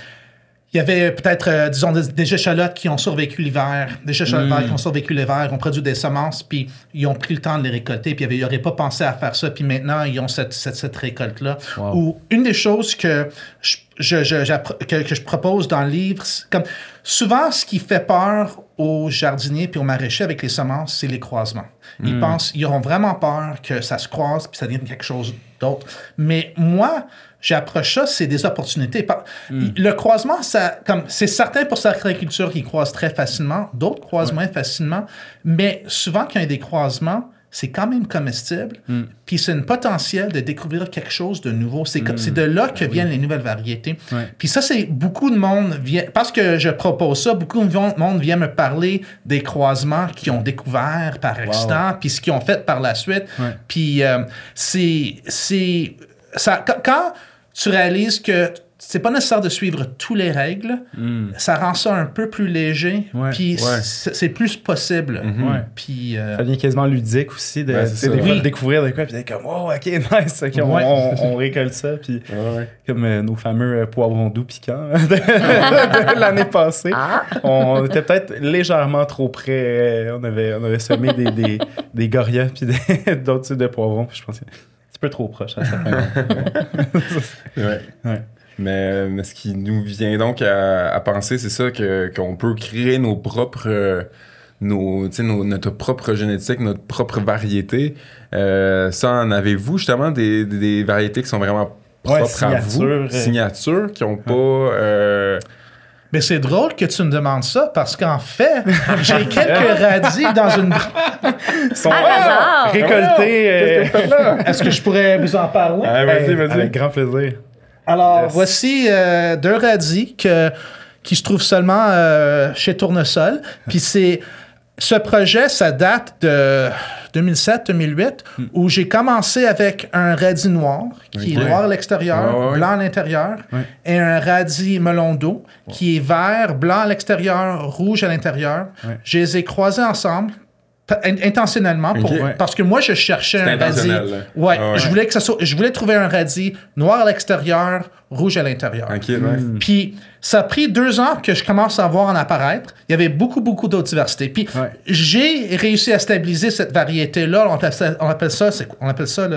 Il y avait peut-être, disons, des échalotes qui ont survécu l'hiver, des échalotes verts qui ont survécu l'hiver, ont produit des semences, puis ils ont pris le temps de les récolter, puis ils n'auraient pas pensé à faire ça, puis maintenant, ils ont cette récolte-là. Wow. Ou une des choses que je propose dans le livre, comme souvent, ce qui fait peur aux jardiniers puis aux maraîchers avec les semences, c'est les croisements. Ils auront vraiment peur que ça se croise, puis ça devienne quelque chose d'autre. Mais moi... j'approche ça, c'est des opportunités. Le croisement, c'est certain pour cette agriculture qui croise très facilement, d'autres croisent moins facilement, mais souvent, quand il y a des croisements, c'est quand même comestible, puis c'est un potentiel de découvrir quelque chose de nouveau. C'est de là que viennent les nouvelles variétés. Puis ça, c'est beaucoup de monde parce que je propose ça, beaucoup de monde vient me parler des croisements qu'ils ont découverts par accident, puis ce qu'ils ont fait par la suite. Puis quand tu réalises que c'est pas nécessaire de suivre toutes les règles, ça rend ça un peu plus léger, puis c'est plus possible. Puis, ça devient quasiment ludique aussi de découvrir de quoi, puis d'être comme « Oh, OK, nice! Okay, on récolte ça. » Puis comme nos fameux poivrons doux piquants de l'année passée. On était peut-être légèrement trop près. On avait semé des Goria puis d'autres types de poivrons, puis je pense que un peu trop proche à certains moments. Mais ce qui nous vient donc à penser, c'est ça qu'on peut créer nos propres notre propre génétique, notre propre variété. Ça, en avez-vous justement des variétés qui sont vraiment propres à vous, signatures, qui n'ont pas Mais c'est drôle que tu me demandes ça parce qu'en fait, j'ai quelques radis dans une... Sont Par hasard. récoltés. Est-ce que je pourrais vous en parler? Vas-y, vas-y. Avec grand plaisir. Alors, voici 2 radis qui se trouvent seulement chez Tournesol. Puis ce projet, ça date de 2007-2008, où j'ai commencé avec un radis noir, qui est noir à l'extérieur, blanc à l'intérieur, et un radis melon d'eau, qui est vert, blanc à l'extérieur, rouge à l'intérieur. Je les ai croisés ensemble. Intentionnellement parce que moi je cherchais un radis. Je voulais trouver un radis noir à l'extérieur, rouge à l'intérieur. Puis ça a pris 2 ans que je commence à voir en apparaître. Il y avait beaucoup d'autres diversités. Puis j'ai réussi à stabiliser cette variété là. On appelle ça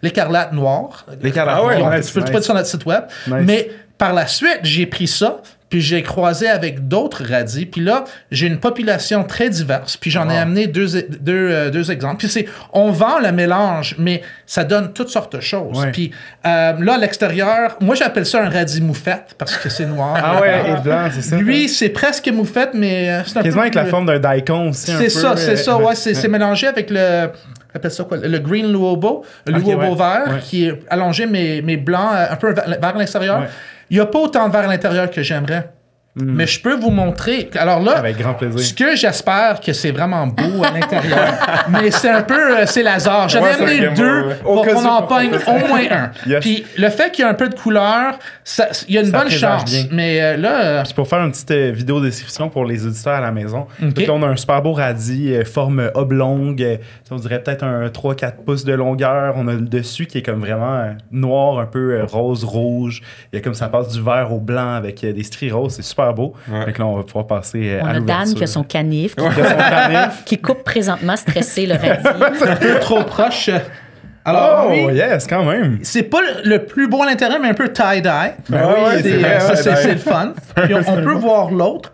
l'écarlate noire. L'écarlate. Tu peux le trouver sur notre site web. Mais par la suite, j'ai pris ça. Puis j'ai croisé avec d'autres radis. Puis là, j'ai une population très diverse. Puis j'en ai amené deux exemples. Puis on vend le mélange, mais ça donne toutes sortes de choses. Puis là, à l'extérieur, moi j'appelle ça un radis moufette parce que c'est noir. Ah ouais, et blanc, c'est ça. Lui, c'est presque moufette, mais c'est un quasiment peu... avec la forme d'un daikon aussi. C'est ça. C'est mélangé avec le... Appelle ça quoi? Le green luobo, le luobo vert, qui est allongé, mais blanc, un peu vert à l'extérieur. Il n'y a pas autant de vert à l'intérieur que j'aimerais. Mais je peux vous montrer. Alors là, avec grand plaisir. Ce que j'espère que c'est vraiment beau à l'intérieur, mais c'est un peu, c'est Lazare. J'en ai amené 2 pour qu'on en pogne au moins un. Puis le fait qu'il y a un peu de couleur, il y a une bonne chance. Bien. Mais là... Puis pour faire une petite vidéo description pour les auditeurs à la maison, donc là, on a un super beau radis, forme oblongue, on dirait peut-être un 3-4 pouces de longueur. On a le dessus qui est comme vraiment noir, un peu rose-rouge. Il y a comme ça passe du vert au blanc avec des stries roses. C'est super beau. Donc là, on va pouvoir passer à l'ouverture. On a Dan qui a son canif. Qui coupe présentement stressé le radis. Un peu trop proche. Alors, yes, quand même. C'est pas le plus beau à l'intérieur, mais un peu tie-dye. C'est le fun. Puis on peut voir l'autre.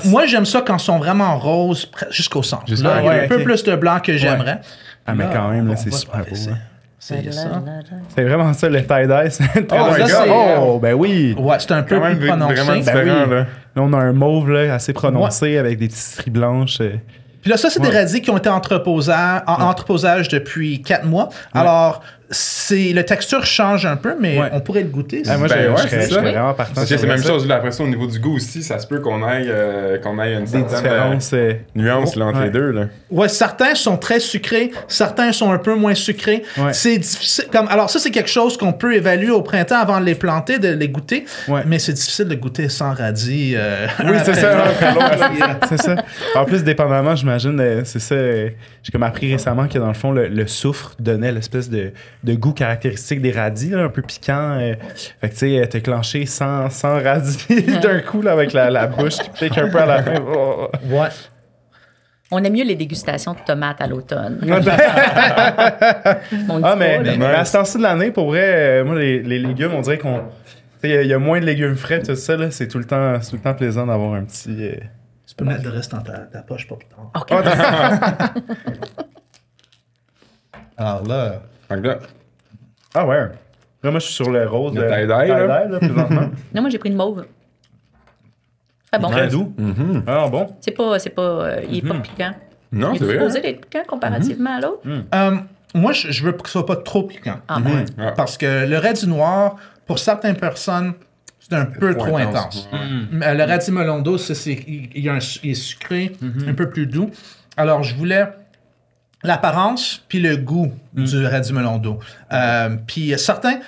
Moi, j'aime ça quand ils sont vraiment roses jusqu'au centre. Il y a un peu plus de blanc que j'aimerais. Ah, mais quand même, là, c'est super beau. C'est ça. C'est vraiment ça, le tie-dye. C'est ben oui. Ouais, c'est un peu plus prononcé. Vraiment différent, là. Là, on a un mauve là, assez prononcé avec des petites stries blanches. Puis là, ça, c'est des radis qui ont été en entreposage depuis 4 mois. Alors, la texture change un peu, mais on pourrait le goûter. Moi, je serais vraiment partant. C'est la même chose. Là, après ça, au niveau du goût aussi, ça se peut qu'on aille une certaine nuance entre les deux. Là. Ouais, certains sont très sucrés, certains sont un peu moins sucrés. C'est difficile. Alors, ça, c'est quelque chose qu'on peut évaluer au printemps avant de les planter, de les goûter. Mais c'est difficile de goûter sans radis. Oui, c'est ça. C'est ça. En plus, dépendamment, j'imagine, c'est ça. J'ai comme appris récemment que dans le fond, le soufre donnait l'espèce de goût caractéristique des radis, là, un peu piquant. Fait que tu sais, t'es clenché sans radis d'un coup là, avec la bouche qui pique un peu à la fin. Ouais. On aime mieux les dégustations de tomates à l'automne. Mais à ce temps-ci de l'année, pour vrai, moi, les légumes, on dirait qu'on... Il y a moins de légumes frais, tout ça, là, c'est tout le temps plaisant d'avoir un petit... Tu peux mettre le reste dans ta poche pour plus tard. OK. Alors là... Ah ouais. Là, moi, je suis sur le rose. Le tie-dye, là, présentement. Non, moi, j'ai pris une mauve. Très bon. Très doux. Ah bon? C'est pas il est pas piquant. Non, c'est vrai. Il est supposé d'être piquant comparativement à l'autre. Moi, je veux que ce soit pas trop piquant. Parce que le radis noir, pour certaines personnes, c'est un peu trop intense. Le radis melon d'eau, il est sucré, un peu plus doux. Alors, je voulais l'apparence puis le goût du radis melon d'eau. Puis certains...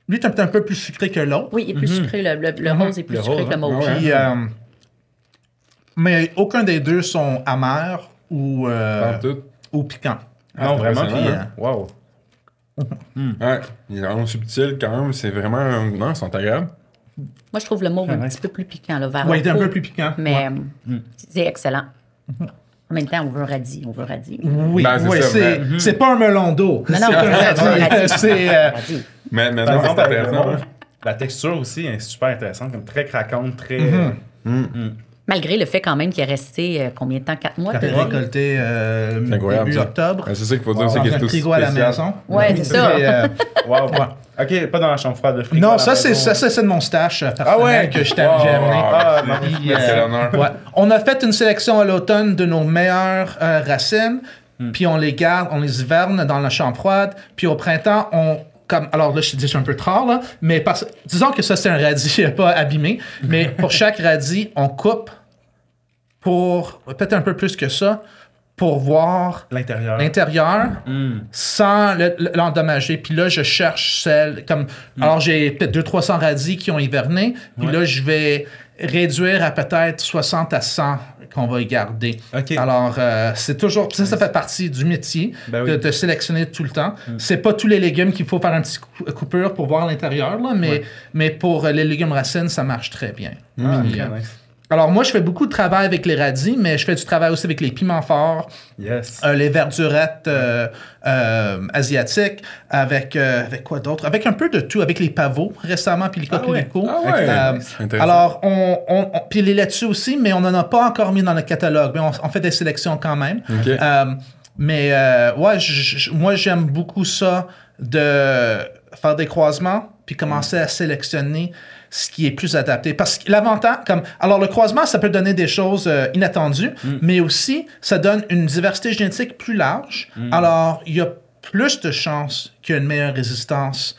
Lui, est un peu plus sucré que l'autre. Oui, il est plus sucré. Le rose est plus sucré que le mauve. Puis, mais aucun des deux sont amers ou piquants. Non, vraiment. Wow. Ouais, ils sont subtils quand même. C'est vraiment... Non, ils sont agréables. Moi, je trouve le mauve un petit peu plus piquant. Oui, il est un peu plus piquant. Mais c'est excellent. En même temps, on veut radis. Oui, c'est pas un melon d'eau. Non, c'est un radis. Mais non, c'est intéressant. La texture aussi est super intéressante, comme très craquante, très... Malgré le fait quand même qu'il est resté combien de temps? 4 mois? Quand t'es récolté début octobre. C'est ça qu'il faut dire, c'est Dans que un c'est aussi frigo à la spécial. maison. Ouais, c'est ça. Wow. OK, pas dans la chambre froide de frigo. Non, ça, c'est de mon stash personnel que j'ai amené. Puis, Quel honneur. ouais. On a fait une sélection à l'automne de nos meilleures racines, puis on les garde, on les hiverne dans la chambre froide, puis au printemps, alors là, je suis un peu tard, là, mais disons que ça, c'est un radis pas abîmé, mais pour chaque radis, on coupe pour peut-être un peu plus que ça, pour voir l'intérieur sans l'endommager. Puis là, je cherche celle comme... Alors, j'ai peut-être 200-300 radis qui ont hiverné. Puis là, je vais réduire à peut-être 60 à 100 qu'on va y garder. Okay. Alors, c'est toujours... Ça fait partie du métier de sélectionner tout le temps. C'est pas tous les légumes qu'il faut faire un petit coupure pour voir l'intérieur, là, mais pour les légumes racines, ça marche très bien. Nice. Alors, moi, je fais beaucoup de travail avec les radis, mais je fais du travail aussi avec les piments forts, les verdurettes asiatiques, avec quoi d'autre? Avec un peu de tout, avec les pavots récemment, puis les coquelicots. Alors, puis les laitues aussi, mais on n'en a pas encore mis dans le catalogue, mais on fait des sélections quand même. Okay. Moi, j'aime beaucoup ça, de faire des croisements, puis commencer à sélectionner ce qui est plus adapté. Parce que l'avantage, alors le croisement, ça peut donner des choses inattendues, mais aussi, ça donne une diversité génétique plus large. Alors, il y a plus de chances qu'il y ait une meilleure résistance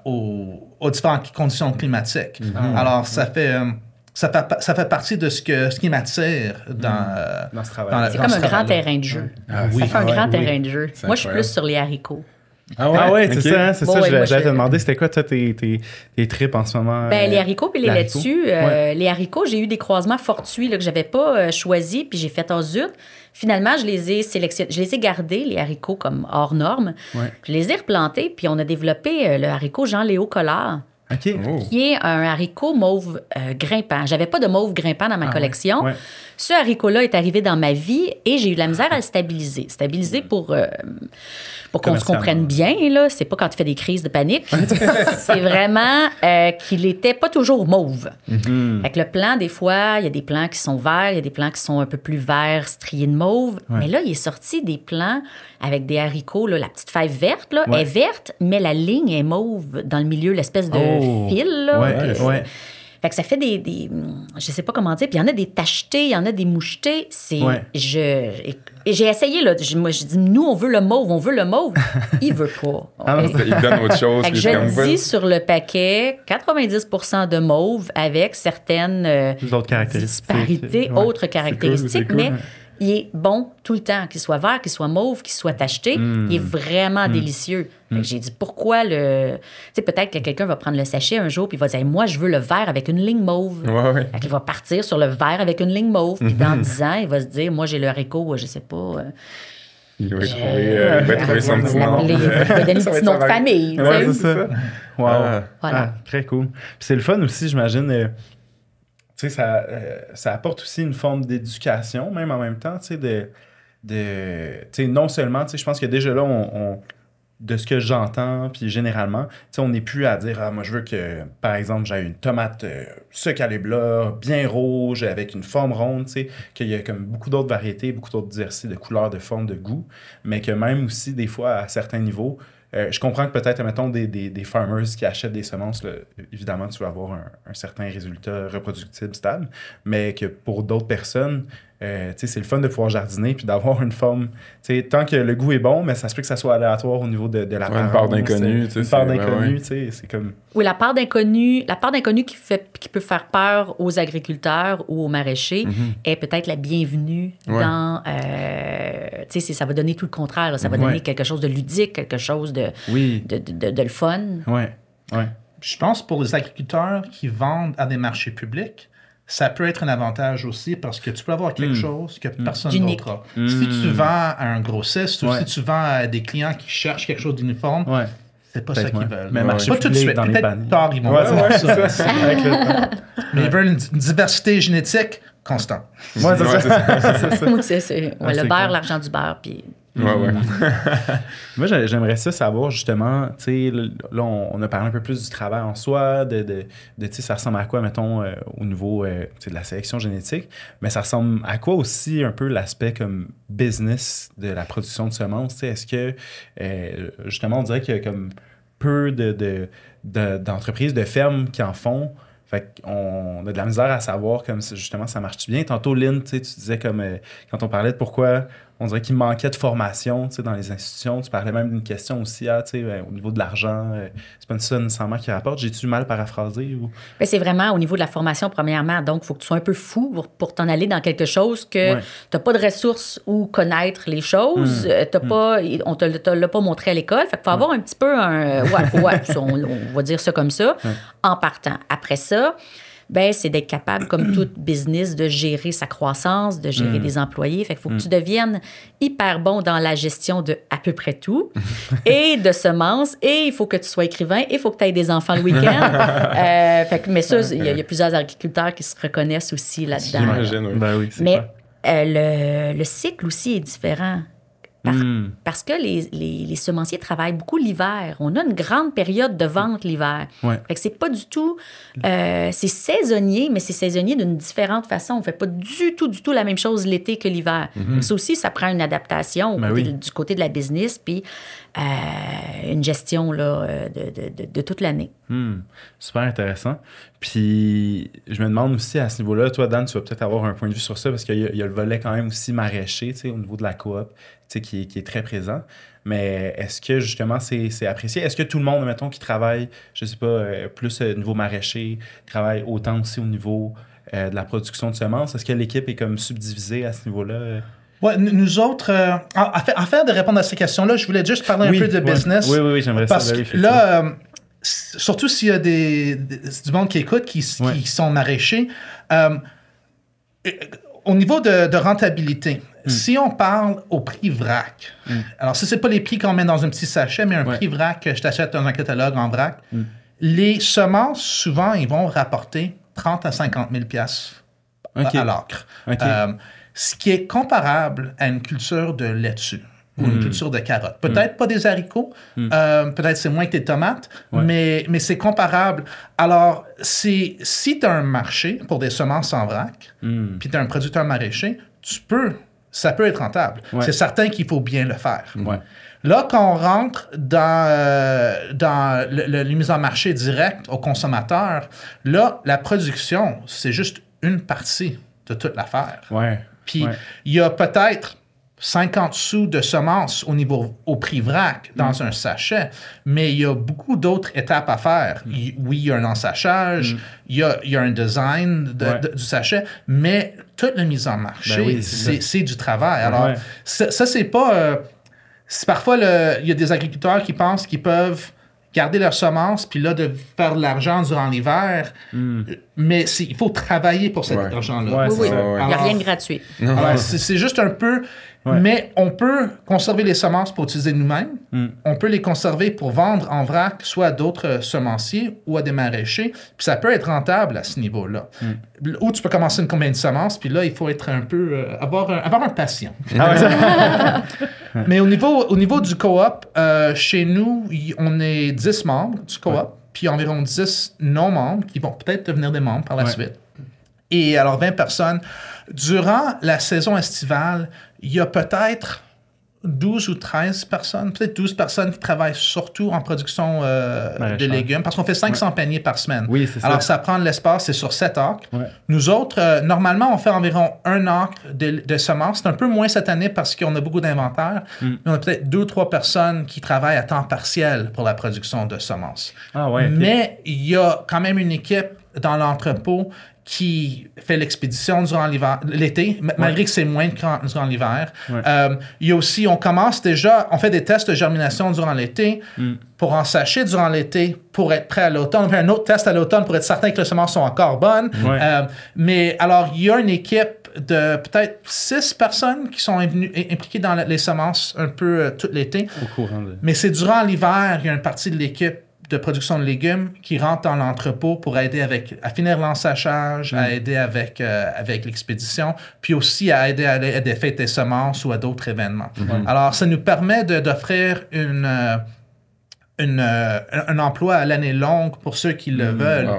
aux différentes conditions climatiques. Alors, ça fait partie de ce qui m'attire dans ce travail. C'est comme un grand terrain de jeu. Ça fait un grand terrain de jeu. Moi, je suis plus sur les haricots. C'est ça, c'est ça. J'allais te demander, c'était quoi, toi, tes trips en ce moment? Les haricots puis les laitues. Les haricots, j'ai eu des croisements fortuits là, que j'avais pas choisis, puis j'ai fait « zut ». Finalement, je les ai sélectionnés, je les ai gardés, les haricots, comme hors normes. Je les ai replantés, puis on a développé le haricot Jean-Léo Collard. Qui est un haricot mauve grimpant. J'avais pas de mauve grimpant dans ma collection. Ce haricot-là est arrivé dans ma vie et j'ai eu de la misère à le stabiliser. Stabiliser pour qu'on se comprenne bien, là. C'est pas quand tu fais des crises de panique. C'est vraiment qu'il était pas toujours mauve. Fait que le plant, des fois, il y a des plants qui sont verts, il y a des plants qui sont un peu plus verts, striés de mauve. Mais là, il est sorti des plants avec des haricots, là, la petite fève verte, là, est verte, mais la ligne est mauve dans le milieu, l'espèce de fil, là. Fait que ça fait des je sais pas comment dire. Puis il y en a des tachetés, il y en a des mouchetés. J'ai essayé, là. Moi, je dis, nous, on veut le mauve. Il veut pas. Il donne autre chose. Fait que je dis sur le paquet 90% de mauve avec certaines disparités, autres caractéristiques, mais il est bon tout le temps, qu'il soit vert, qu'il soit mauve, qu'il soit tacheté. Il est vraiment délicieux. Fait que j'ai dit, pourquoi le... Tu sais, peut-être que quelqu'un va prendre le sachet un jour puis il va dire, moi, je veux le vert avec une ligne mauve. Fait qu'il va partir sur le vert avec une ligne mauve. Puis dans 10 ans, il va se dire, moi, j'ai le haricot, je sais pas... il va trouver son petit nom. Il va donner le petit nom de famille. C'est ça. Wow. Voilà. Très cool. Puis c'est le fun aussi, j'imagine... tu sais, ça apporte aussi une forme d'éducation, même en même temps, tu sais, tu sais, non seulement, tu sais, je pense que déjà là, de ce que j'entends, puis généralement, tu sais, on n'est plus à dire, moi, je veux que, par exemple, j'ai une tomate ce calibre-là, bien rouge, avec une forme ronde, tu sais, qu'il y a comme beaucoup d'autres variétés, beaucoup d'autres diversités de couleurs, de formes, de goûts, mais que même aussi, des fois, à certains niveaux, je comprends que peut-être, mettons, des farmers qui achètent des semences, là, évidemment, tu vas avoir un certain résultat reproductible stable, mais que pour d'autres personnes, c'est le fun de pouvoir jardiner puis d'avoir une forme, tant que le goût est bon, mais ça se peut que ça soit aléatoire au niveau de la une part d'inconnu. Une part d'inconnu, c'est comme... Oui, la part d'inconnu qui peut faire peur aux agriculteurs ou aux maraîchers est peut-être la bienvenue dans... ça va donner tout le contraire. Là. Ça va donner quelque chose de ludique, quelque chose de le fun. Je pense pour les agriculteurs qui vendent à des marchés publics, ça peut être un avantage aussi parce que tu peux avoir quelque chose que personne d'autre a. Si tu vends à un grossiste ou si tu vends à des clients qui cherchent quelque chose d'uniforme, c'est pas ça qu'ils veulent. Mais pas tout de suite. Peut-être tard, ils vont voir ça. Mais ils veulent une diversité génétique constante. Le beurre, l'argent du beurre, puis Ouais. Moi, j'aimerais ça savoir, justement, tu sais, là, on a parlé un peu plus du travail en soi, tu sais, ça ressemble à quoi, mettons, au niveau de la sélection génétique, mais ça ressemble à quoi aussi un peu l'aspect comme business de la production de semences, tu sais, est-ce que, justement, on dirait qu'il y a comme peu d'entreprises, de fermes qui en font. Fait qu'on a de la misère à savoir comme justement ça marche bien. Tantôt, Lynn, tu disais comme quand on parlait de pourquoi on dirait qu'il manquait de formation dans les institutions, tu parlais même d'une question aussi au niveau de l'argent. C'est pas ça nécessairement qui rapporte. J'ai-tu mal paraphrasé? Ou... Bien, c'est vraiment au niveau de la formation, premièrement. Donc, il faut que tu sois un peu fou pour t'en aller dans quelque chose que tu n'as pas de ressources où connaître les choses. On te l'a pas montré à l'école. Fait qu'il faut avoir un petit peu on va dire ça comme ça, en partant. Après ça, ben, c'est d'être capable, comme tout business, de gérer sa croissance, de gérer des employés. Fait qu'il faut que tu deviennes hyper bon dans la gestion de à peu près tout et de semences. Et il faut que tu sois écrivain et il faut que tu aies des enfants le week-end. Mais ça, il y a plusieurs agriculteurs qui se reconnaissent aussi là-dedans. J'imagine, oui. Ben oui, mais le cycle aussi est différent. Parce que les semenciers travaillent beaucoup l'hiver. On a une grande période de vente l'hiver. Fait que c'est pas du tout... c'est saisonnier, mais c'est saisonnier d'une différente façon. On fait pas du tout la même chose l'été que l'hiver. Ça aussi, ça prend une adaptation du côté de la business, puis une gestion là, de toute l'année. Super intéressant. Puis, je me demande aussi à ce niveau-là, toi, Dan, tu vas peut-être avoir un point de vue sur ça, parce qu'il y a le volet quand même aussi maraîcher, au niveau de la coop, qui est très présent. Mais est-ce que, justement, c'est apprécié? Est-ce que tout le monde, mettons, qui travaille, je sais pas, plus au niveau maraîcher, travaille autant aussi au niveau de la production de semences? Est-ce que l'équipe est comme subdivisée à ce niveau-là? Ouais, nous autres, afin de répondre à ces questions-là, je voulais juste parler un peu de business. Oui, j'aimerais parce ça. Que là, surtout s'il y a du monde qui écoute, qui sont maraîchers, au niveau de rentabilité, si on parle au prix vrac, alors ça, c'est pas les prix qu'on met dans un petit sachet, mais un prix vrac que je t'achète dans un catalogue en vrac, les semences, souvent, ils vont rapporter 30 à 50 000 piastres à l'acre. Ce qui est comparable à une culture de laitue ou une culture de carottes. Peut-être pas des haricots, peut-être c'est moins que des tomates, mais c'est comparable. Alors, si tu as un marché pour des semences en vrac, puis tu as un producteur maraîcher, ça peut être rentable. C'est certain qu'il faut bien le faire. Là, quand on rentre dans la mise en marché direct au consommateur, là, la production, c'est juste une partie de toute l'affaire. Puis, il y a peut-être 50 sous de semences au prix vrac dans un sachet, mais il y a beaucoup d'autres étapes à faire. Oui, il y a un ensachage, il y a un design du sachet, mais toute la mise en marché, c'est du travail. Alors, ça c'est pas... parfois, il y a des agriculteurs qui pensent qu'ils peuvent garder leurs semences, puis là, de faire de l'argent durant l'hiver. Mais il faut travailler pour cet argent-là. Il n'y a rien de gratuit. C'est juste un peu... Mais on peut conserver les semences pour utiliser nous-mêmes. On peut les conserver pour vendre en vrac, soit à d'autres semenciers ou à des maraîchers. Puis ça peut être rentable à ce niveau-là. Ou tu peux commencer une combien de semences, puis là, il faut être un peu... avoir un patient. Mais au niveau du coop, chez nous, on est 10 membres du coop, puis environ 10 non-membres qui vont peut-être devenir des membres par la suite. Et alors, 20 personnes. Durant la saison estivale, il y a peut-être 12 ou 13 personnes, peut-être 12 personnes qui travaillent surtout en production de légumes, parce qu'on fait 500 paniers par semaine. Oui, c'est ça. Alors, ça prend de l'espace, c'est sur 7 acres. Nous autres, normalement, on fait environ 1 acre de semences. C'est un peu moins cette année parce qu'on a beaucoup d'inventaire. Mais on a peut-être 2 ou 3 personnes qui travaillent à temps partiel pour la production de semences. Mais il y a quand même une équipe dans l'entrepôt qui fait l'expédition durant l'été, malgré que c'est moins que durant l'hiver. Il y a aussi, on fait des tests de germination durant l'été pour ensacher durant l'été pour être prêt à l'automne. On fait un autre test à l'automne pour être certain que les semences sont encore bonnes. Mais alors, il y a une équipe de peut-être 6 personnes qui sont impliquées dans les semences un peu tout l'été. Mais c'est durant l'hiver, il y a une partie de l'équipe de production de légumes qui rentrent dans l'entrepôt pour aider à finir l'ensachage, à aider avec l'expédition, puis aussi à aider à des fêtes des semences ou à d'autres événements. Alors, ça nous permet d'offrir un emploi à l'année longue pour ceux qui le veulent,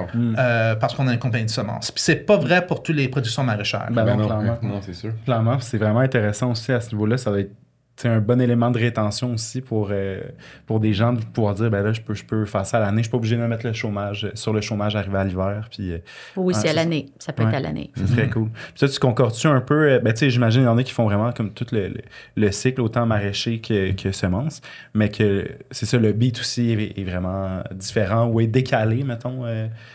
parce qu'on a une compagnie de semences. Puis c'est pas vrai pour toutes les productions maraîchères. Non, c'est sûr. Clairement, c'est vraiment intéressant aussi à ce niveau-là. Ça va être un bon élément de rétention aussi pour des gens de pouvoir dire, ben là, je peux faire ça à l'année. Je suis pas obligé de me mettre sur le chômage arrivé à l'hiver. Puis, oui, c'est à l'année. Ça peut être à l'année. C'est très cool. Puis ça, tu concordes-tu un peu, ben tu sais, j'imagine, il y en a qui font vraiment comme tout le cycle, autant maraîcher que semences, mais que c'est ça, le beat aussi est vraiment différent ou est décalé, mettons.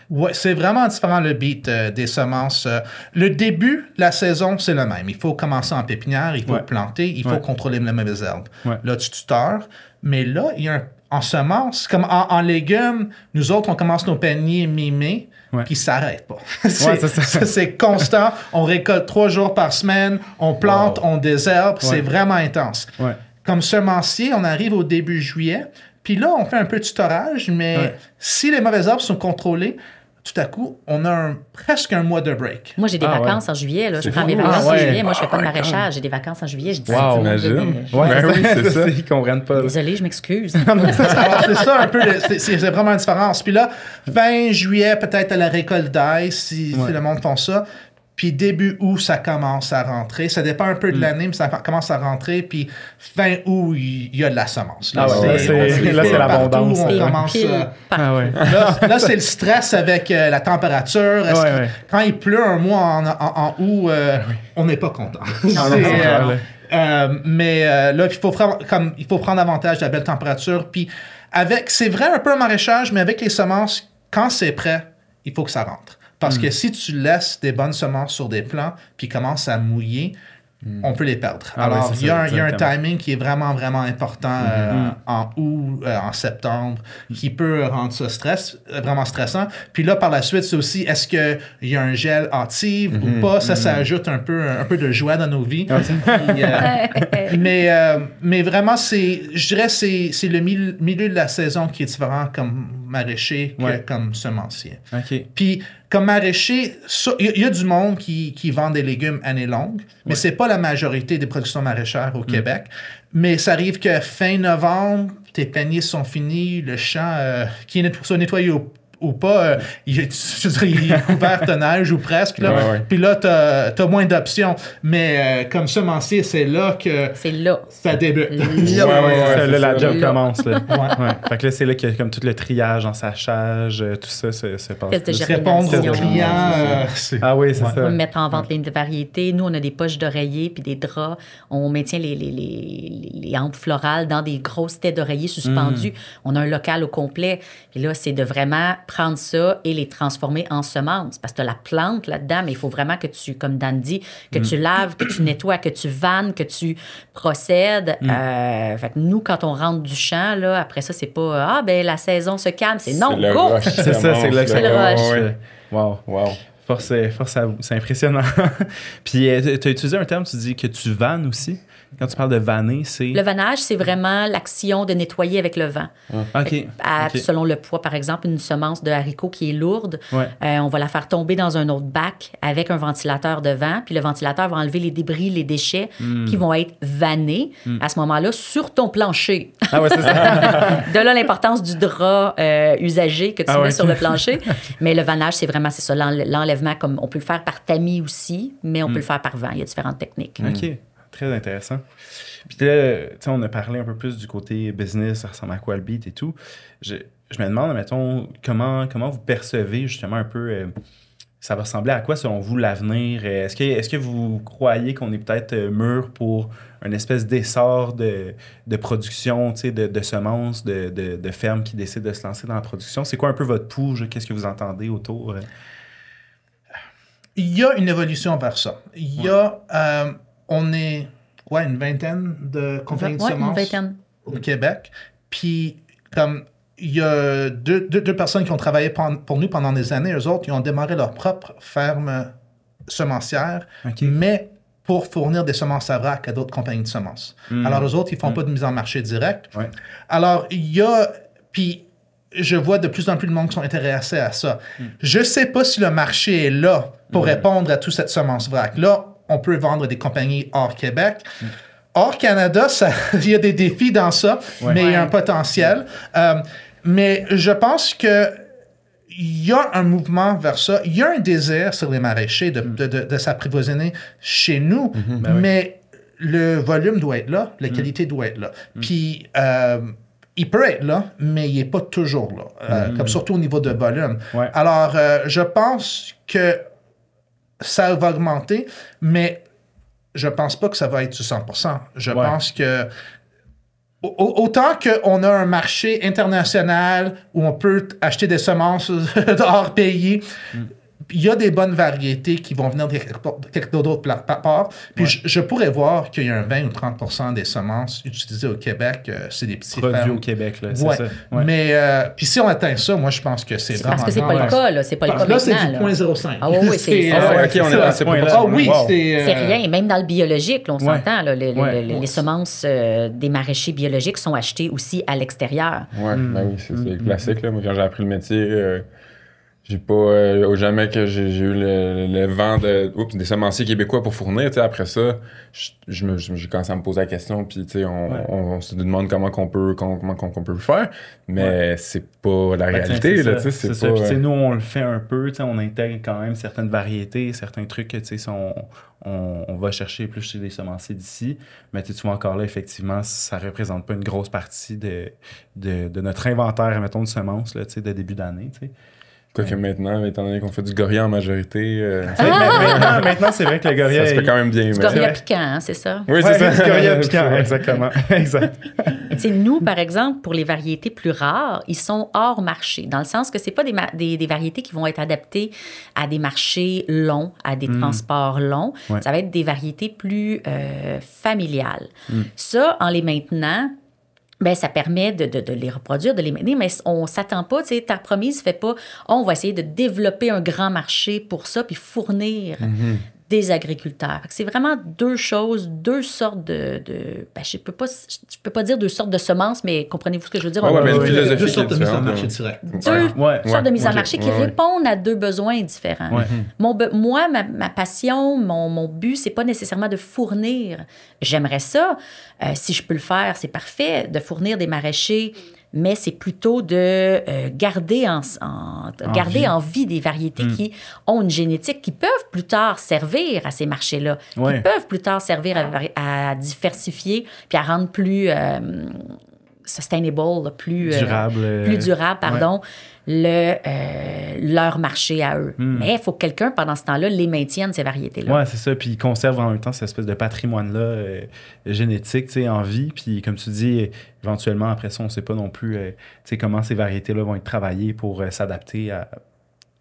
Oui, c'est vraiment différent le beat des semences. Le début, la saison, c'est le même. Il faut commencer en pépinière, il faut planter, il faut contrôler les mauvaises herbes. Là, tu tuteurs. Mais là, il y a en semences, comme en légumes, nous autres, on commence nos paniers mi-mai, puis ça s'arrête pas. C'est constant. On récolte 3 jours par semaine, on plante, on désherbe. C'est vraiment intense. Comme semencier, on arrive au début juillet, puis là, on fait un peu de tutorage, mais si les mauvaises herbes sont contrôlées, tout à coup, on a presque un mois de break. Moi, j'ai des vacances en juillet. Là. Je prends mes vacances en juillet. Moi, je fais pas de maraîchage. J'ai des vacances en juillet. Je dis imagine. C'est ça. Ils comprennent pas. Désolée, je m'excuse. Alors, c'est ça un peu. C'est vraiment une différence. Puis là, fin juillet, peut-être à la récolte d'ail, si le monde font ça. Puis début août, ça commence à rentrer. Ça dépend un peu de l'année, mais ça commence à rentrer. Puis fin août, il y a de la semence. Là, c'est l'abondance. On commence, là, c'est le stress avec la température. Quand il pleut un mois en août, on n'est pas content. Mais là, il faut prendre avantage de la belle température. Puis c'est vrai un peu un maraîchage, mais avec les semences, quand c'est prêt, il faut que ça rentre. Parce que si tu laisses des bonnes semences sur des plants puis commencent à mouiller, on peut les perdre. Alors, il y a un timing qui est vraiment, vraiment important en août, en septembre, qui peut rendre ça vraiment stressant. Puis là, par la suite, c'est aussi, est-ce qu'il y a un gel hâtive ou pas? Ça ajoute un peu de joie dans nos vies. Puis, mais vraiment, je dirais c'est le milieu de la saison qui est différent comme maraîcher que comme semencier. Puis, comme maraîcher, il y a du monde qui vend des légumes année longue, mais c'est pas la majorité des productions maraîchères au Québec. Mais ça arrive que fin novembre, tes paniers sont finis, le champ qui est nettoyé ou pas, il est couvert de neige ou presque. Puis là, t'as moins d'options. Mais comme semencier, c'est là que ça débute. Là, la job commence. Là. Fait que là, c'est là qu'il y a comme tout le triage, ensachage, tout ça se passe. Répondre aux clients. Oui, c'est ça. Mettre en vente les variétés. Nous, on a des poches d'oreiller puis des draps. On maintient les hampes florales dans des grosses têtes d'oreiller suspendues. On a un local au complet. Puis là, c'est de vraiment prendre ça et les transformer en semences. Parce que tu as la plante là-dedans, mais il faut vraiment que tu, comme Dan dit, que tu laves, que tu nettoies, que tu vannes, que tu procèdes. Fait que nous, quand on rentre du champ, là, après ça, c'est pas « la saison se calme ». C'est non, go! C'est ça, c'est là que c'est le rush. Wow. Force à vous. C'est impressionnant. Puis, tu as utilisé un terme, tu dis que tu vannes aussi. Quand tu parles de vanner, c'est... Le vannage, c'est vraiment l'action de nettoyer avec le vent. Selon le poids, par exemple, une semence de haricots qui est lourde, on va la faire tomber dans un autre bac avec un ventilateur de vent. Puis le ventilateur va enlever les débris, les déchets qui vont être vannés à ce moment-là sur ton plancher. C'est ça. De là, l'importance du drap usagé que tu mets sur le plancher. Mais le vannage, c'est ça. L'enlèvement, comme on peut le faire par tamis aussi, mais on peut le faire par vent. Il y a différentes techniques. OK. Très intéressant. Puis là, on a parlé un peu plus du côté business, ça ressemble à quoi le beat et tout. Je me demande, mettons, comment vous percevez justement un peu, ça va ressembler à quoi selon vous l'avenir? Est-ce que vous croyez qu'on est peut-être mûr pour une espèce d'essor de production, de semences, de fermes qui décident de se lancer dans la production? C'est quoi un peu votre pouls? Qu'est-ce que vous entendez autour? Il y a une évolution vers ça. Il y a... on est, une vingtaine de compagnies de semences au Québec. Puis, comme il y a deux personnes qui ont travaillé pour nous pendant des années, eux autres, ils ont démarré leur propre ferme semencière, mais pour fournir des semences à vrac à d'autres compagnies de semences. Alors, eux autres, ils ne font pas de mise en marché directe. Alors, il y a... Puis, je vois de plus en plus de monde qui sont intéressés à ça. Je ne sais pas si le marché est là pour répondre à toute cette semence vrac. Là, on peut vendre des compagnies hors Québec. Hors Canada, il y a des défis dans ça, mais il y a un potentiel. Mais je pense que il y a un mouvement vers ça. Il y a un désir sur les maraîchers de s'approvisionner chez nous, mais le volume doit être là, la qualité doit être là. Puis, il peut être là, mais il n'est pas toujours là, comme surtout au niveau de volume. Ouais. Alors, je pense que ça va augmenter, mais je pense pas que ça va être du 100%. Je pense que autant qu'on a un marché international où on peut acheter des semences hors pays, il y a des bonnes variétés qui vont venir de quelque d'autres parts. Puis je pourrais voir qu'il y a un 20 ou 30% des semences utilisées au Québec, c'est des petits produits fermes. au Québec, là, c'est ça. Ouais. Mais puis si on atteint ça, moi je pense que c'est vraiment... Parce que c'est pas le cas, là. C'est pas le cas Là, maintenant. c'est du là. 0,5. Ah oui, c'est OK, on est à ce point-là. point-là. Ah oui, Wow. C'est rien. Même dans le biologique, là, on Ouais. s'entend. Là, Ouais. les semences des maraîchers biologiques sont achetées aussi à l'extérieur. Ouais, ben oui, c'est classique. Là. Moi, quand j'ai appris le métier, j'ai pas... jamais que j'ai eu le vent des semenciers québécois pour fournir. T'sais, après ça, j'ai commencé à me poser la question, puis on se demande comment qu'on peut le faire, mais c'est pas la réalité. C'est là, ça. c'est Ça. pas... Puis, nous, on le fait un peu. On intègre quand même certaines variétés, certains trucs que on va chercher plus chez les semenciers d'ici. Mais tu vois, encore là, effectivement, ça représente pas une grosse partie de notre inventaire, mettons, de semences là, de début d'année. T'sais. Quoique maintenant, étant donné qu'on fait du Goria en majorité, Maintenant, c'est vrai que le Goria... ça se fait quand même bien. Du mais- Goria piquant, hein, c'est ça? Oui, Ouais, c'est ça. du Goria piquant, exactement. Exact. Tu sais, nous, par exemple, pour les variétés plus rares, ils sont hors marché, dans le sens que c'est pas des variétés qui vont être adaptées à des marchés longs, à des transports longs. Ouais. Ça va être des variétés plus familiales. Ça, en les maintenant, ben, ça permet de les reproduire, de les maintenir, mais on ne s'attend pas, tu sais, Terre Promise ne fait pas, on va essayer de développer un grand marché pour ça, puis fournir des agriculteurs. Fait que c'est vraiment deux choses, deux sortes ben, je peux pas dire deux sortes de semences, mais comprenez-vous ce que je veux dire? Ouais, mais une Deux philosophie sortes de qui est mise en différente, marché là. direct. Deux Ouais. sortes de mise en ok. marché qui Ouais, ouais. répondent à deux besoins différents. Ouais. Moi, ma passion, mon but, c'est pas nécessairement de fournir. J'aimerais ça. Si je peux le faire, c'est parfait, de fournir des maraîchers, mais c'est plutôt de garder en vie des variétés qui ont une génétique qui peuvent plus tard servir à ces marchés-là, Ouais. qui peuvent plus tard servir à diversifier puis à rendre plus sustainable, plus durable, pardon, leur marché à eux. Mais il faut que quelqu'un, pendant ce temps-là, les maintienne, ces variétés-là. Ouais, c'est ça. Puis ils conservent en même temps cette espèce de patrimoine-là génétique, tu sais, en vie. Puis comme tu dis, éventuellement, après ça, on ne sait pas non plus tu sais, comment ces variétés-là vont être travaillées pour s'adapter à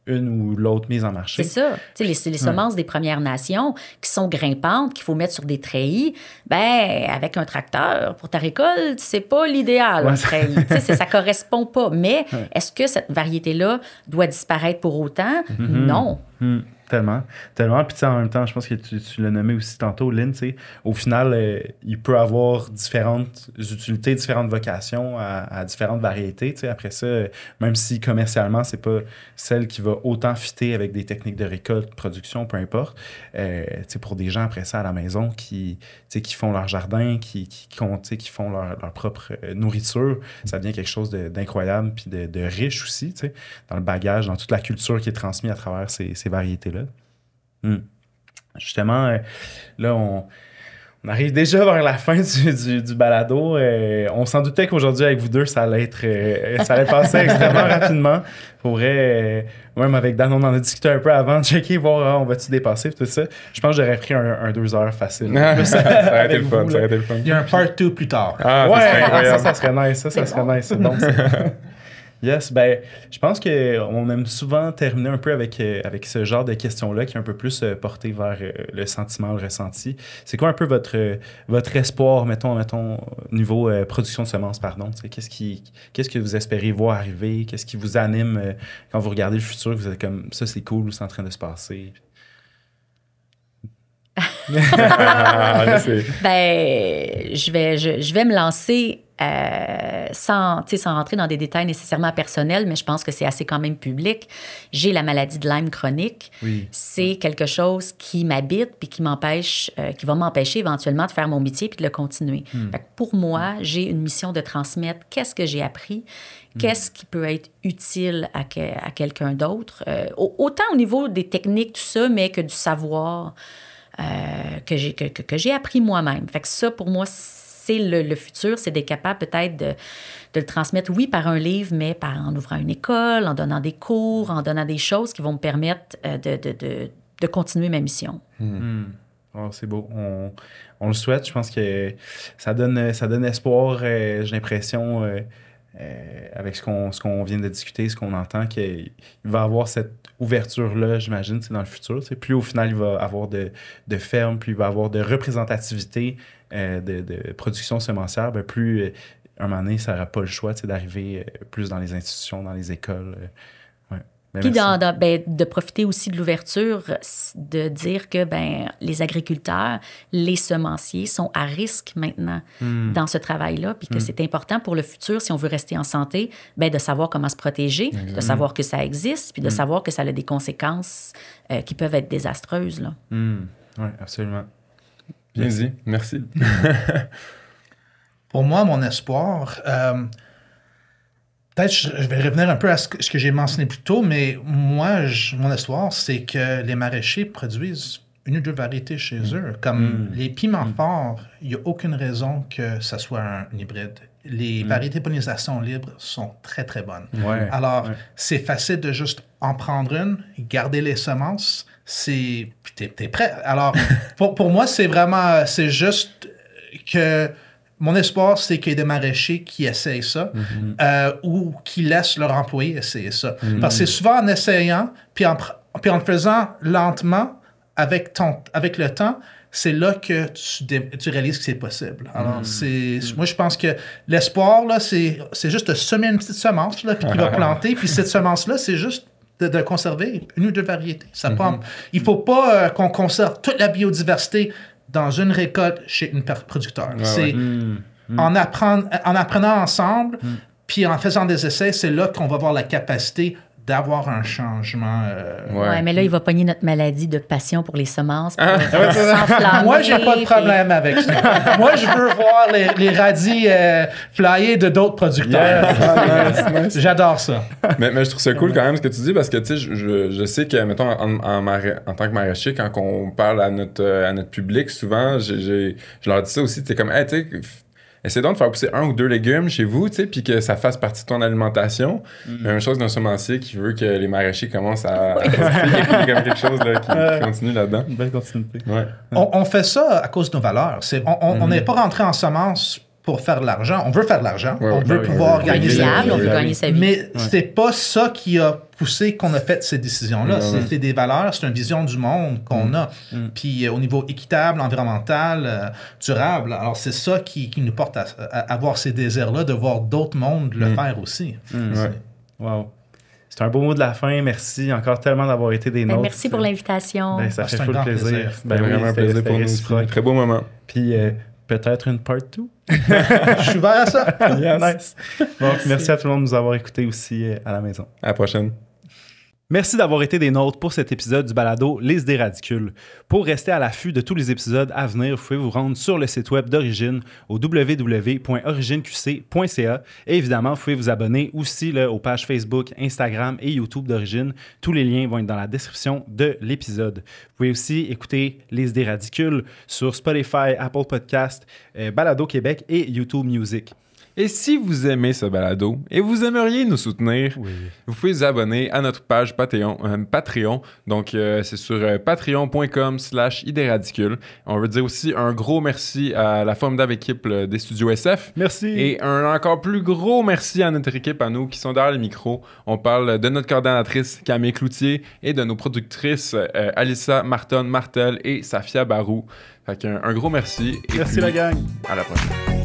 une ou l'autre mise en marché. C'est ça. Tu sais, les semences des Premières Nations qui sont grimpantes, qu'il faut mettre sur des treillis, ben avec un tracteur, pour ta récolte, c'est pas l'idéal, un treillis. Tu sais, ça correspond pas. Mais est-ce que cette variété-là doit disparaître pour autant? Non. Tellement. Tellement. Puis, tu sais, en même temps, je pense que tu l'as nommé aussi tantôt, Lynn, tu sais, au final, il peut avoir différentes utilités, différentes vocations à différentes variétés. Tu sais, après ça, même si commercialement, c'est pas celle qui va autant fitter avec des techniques de récolte, de production, peu importe. Tu sais, pour des gens après ça à la maison qui font leur jardin, qui font leur propre nourriture, ça devient quelque chose d'incroyable puis de riche aussi, tu sais, dans le bagage, dans toute la culture qui est transmise à travers ces variétés-là. Justement, là, on arrive déjà vers la fin du balado. On s'en doutait qu'aujourd'hui, avec vous deux, ça allait passer extrêmement rapidement. Pour vrai, même avec Dan, on en a discuté un peu avant, checker, voir on va-tu dépasser, tout ça. Je pense que j'aurais pris un 2 heures facile. Ça aurait été le fun, ça aurait été le fun. Il y a un part 2 plus tard. Ah, Ouais, ça serait incroyable. ça serait nice. Ça serait nice. C'est bon, ça. Yes, ben, je pense qu'on aime souvent terminer un peu avec ce genre de questions-là qui est un peu plus porté vers le sentiment, le ressenti. C'est quoi un peu votre espoir, mettons niveau production de semences, pardon? Qu'est-ce que vous espérez voir arriver? Qu'est-ce qui vous anime quand vous regardez le futur? Vous êtes comme, ça c'est cool, c'est en train de se passer. Là, c'est... Ben, je vais me lancer sans rentrer dans des détails nécessairement personnels, mais je pense que c'est assez quand même public, j'ai la maladie de Lyme chronique. Oui. C'est quelque chose qui m'habite puis qui va m'empêcher éventuellement de faire mon métier puis de le continuer. Fait que pour moi, j'ai une mission de transmettre qu'est-ce que j'ai appris, qu'est-ce qui peut être utile à quelqu'un d'autre, autant au niveau des techniques, tout ça, mais que du savoir que j'ai appris moi-même. Fait que ça, pour moi, c'est le futur, c'est d'être capable peut-être de le transmettre, oui, par un livre, mais en ouvrant une école, en donnant des cours, en donnant des choses qui vont me permettre de continuer ma mission. Oh, c'est beau. On le souhaite. Je pense que ça donne espoir. J'ai l'impression, avec ce qu'on vient de discuter, ce qu'on entend, qu'il va y avoir cette ouverture-là, j'imagine, dans le futur. Plus au final, il va y avoir de fermes, plus il va y avoir de représentativité de production semencière, plus, un moment donné, ça n'aura pas le choix d'arriver plus dans les institutions, dans les écoles. Puis de profiter aussi de l'ouverture, de dire que les agriculteurs, les semenciers sont à risque maintenant dans ce travail-là, puis que c'est important pour le futur, si on veut rester en santé, de savoir comment se protéger, de savoir que ça existe, puis de savoir que ça a des conséquences qui peuvent être désastreuses. Là. Oui, absolument. Bien dit, merci. Pour moi, mon espoir... peut-être je vais revenir un peu à ce que j'ai mentionné plus tôt, mais moi, mon espoir, c'est que les maraîchers produisent une ou deux variétés chez eux. Comme les piments forts, il n'y a aucune raison que ça soit un hybride. Les variétés de pollinisation libre sont très, très bonnes. Ouais, Alors, c'est facile de juste en prendre une, garder les semences, puis t'es prêt. Alors, pour moi, c'est juste que... Mon espoir, c'est qu'il y ait des maraîchers qui essayent ça ou qui laissent leur employé essayer ça. Parce que c'est souvent en essayant, puis en le faisant lentement, avec le temps, c'est là que tu réalises que c'est possible. Alors, moi, je pense que l'espoir, là, c'est juste de semer une petite semence, là, puis qu'il va planter. Puis cette semence-là, c'est juste de conserver une ou deux variétés. Il ne faut pas qu'on conserve toute la biodiversité dans une récolte chez un producteur. En apprenant ensemble, puis en faisant des essais, c'est là qu'on va avoir la capacité d'avoir un changement. Mais là, il va pogner notre maladie de passion pour les semences. Pour s'enflammer. Moi, j'ai pas de problème avec ça. Moi, je veux voir les radis flyer de d'autres producteurs. Nice. J'adore ça. Mais je trouve ça cool quand même ce que tu dis, parce que tu sais, je sais que, mettons, en tant que maraîcher, quand on parle à notre public, souvent, je leur dis ça aussi, tu sais, comme, hey, tu sais, essaie donc de faire pousser 1 ou 2 légumes chez vous, tu sais, puis que ça fasse partie de ton alimentation. La même chose d'un semencier qui veut que les maraîchers commencent à comme quelque chose là, qui continue là-dedans. Une belle continuité. Ouais. On fait ça à cause de nos valeurs. On n'est pas rentré en semence pour faire de l'argent. On veut faire de l'argent. On veut pouvoir gagner sa vie. On veut gagner sa vie. Mais c'est pas ça qui a poussé qu'on a fait ces décisions-là. C'est des valeurs, c'est une vision du monde qu'on a. Puis au niveau équitable, environnemental, durable. Alors c'est ça qui nous porte à avoir ces désirs-là, de voir d'autres mondes le faire aussi. Wow. C'est un beau mot de la fin. Merci encore tellement d'avoir été des nôtres. Merci pour l'invitation. Ça fait full plaisir. C'était vraiment un plaisir pour nous. Un très beau moment. Puis peut-être une part 2. Je suis ouvert à ça. Nice. Donc, merci à tout le monde de nous avoir écoutés aussi à la maison. À la prochaine. Merci d'avoir été des nôtres pour cet épisode du balado Les idées radicules. Pour rester à l'affût de tous les épisodes à venir, vous pouvez vous rendre sur le site web d'Origine au www.origineqc.ca et évidemment, vous pouvez vous abonner aussi aux pages Facebook, Instagram et YouTube d'Origine. Tous les liens vont être dans la description de l'épisode. Vous pouvez aussi écouter Les idées radicules sur Spotify, Apple Podcasts, Balado Québec et YouTube Music. Et si vous aimez ce balado et vous aimeriez nous soutenir, vous pouvez vous abonner à notre page Patreon. Donc, c'est sur patreon.com/idéesradicules. On veut dire aussi un gros merci à la formidable équipe des studios SF. Merci. Et un encore plus gros merci à notre équipe, à nous qui sont derrière les micros. On parle de notre coordonnatrice Camille Cloutier et de nos productrices Alissa Martel et Safia Barou. Fait qu'un gros merci. Merci la gang. À la prochaine.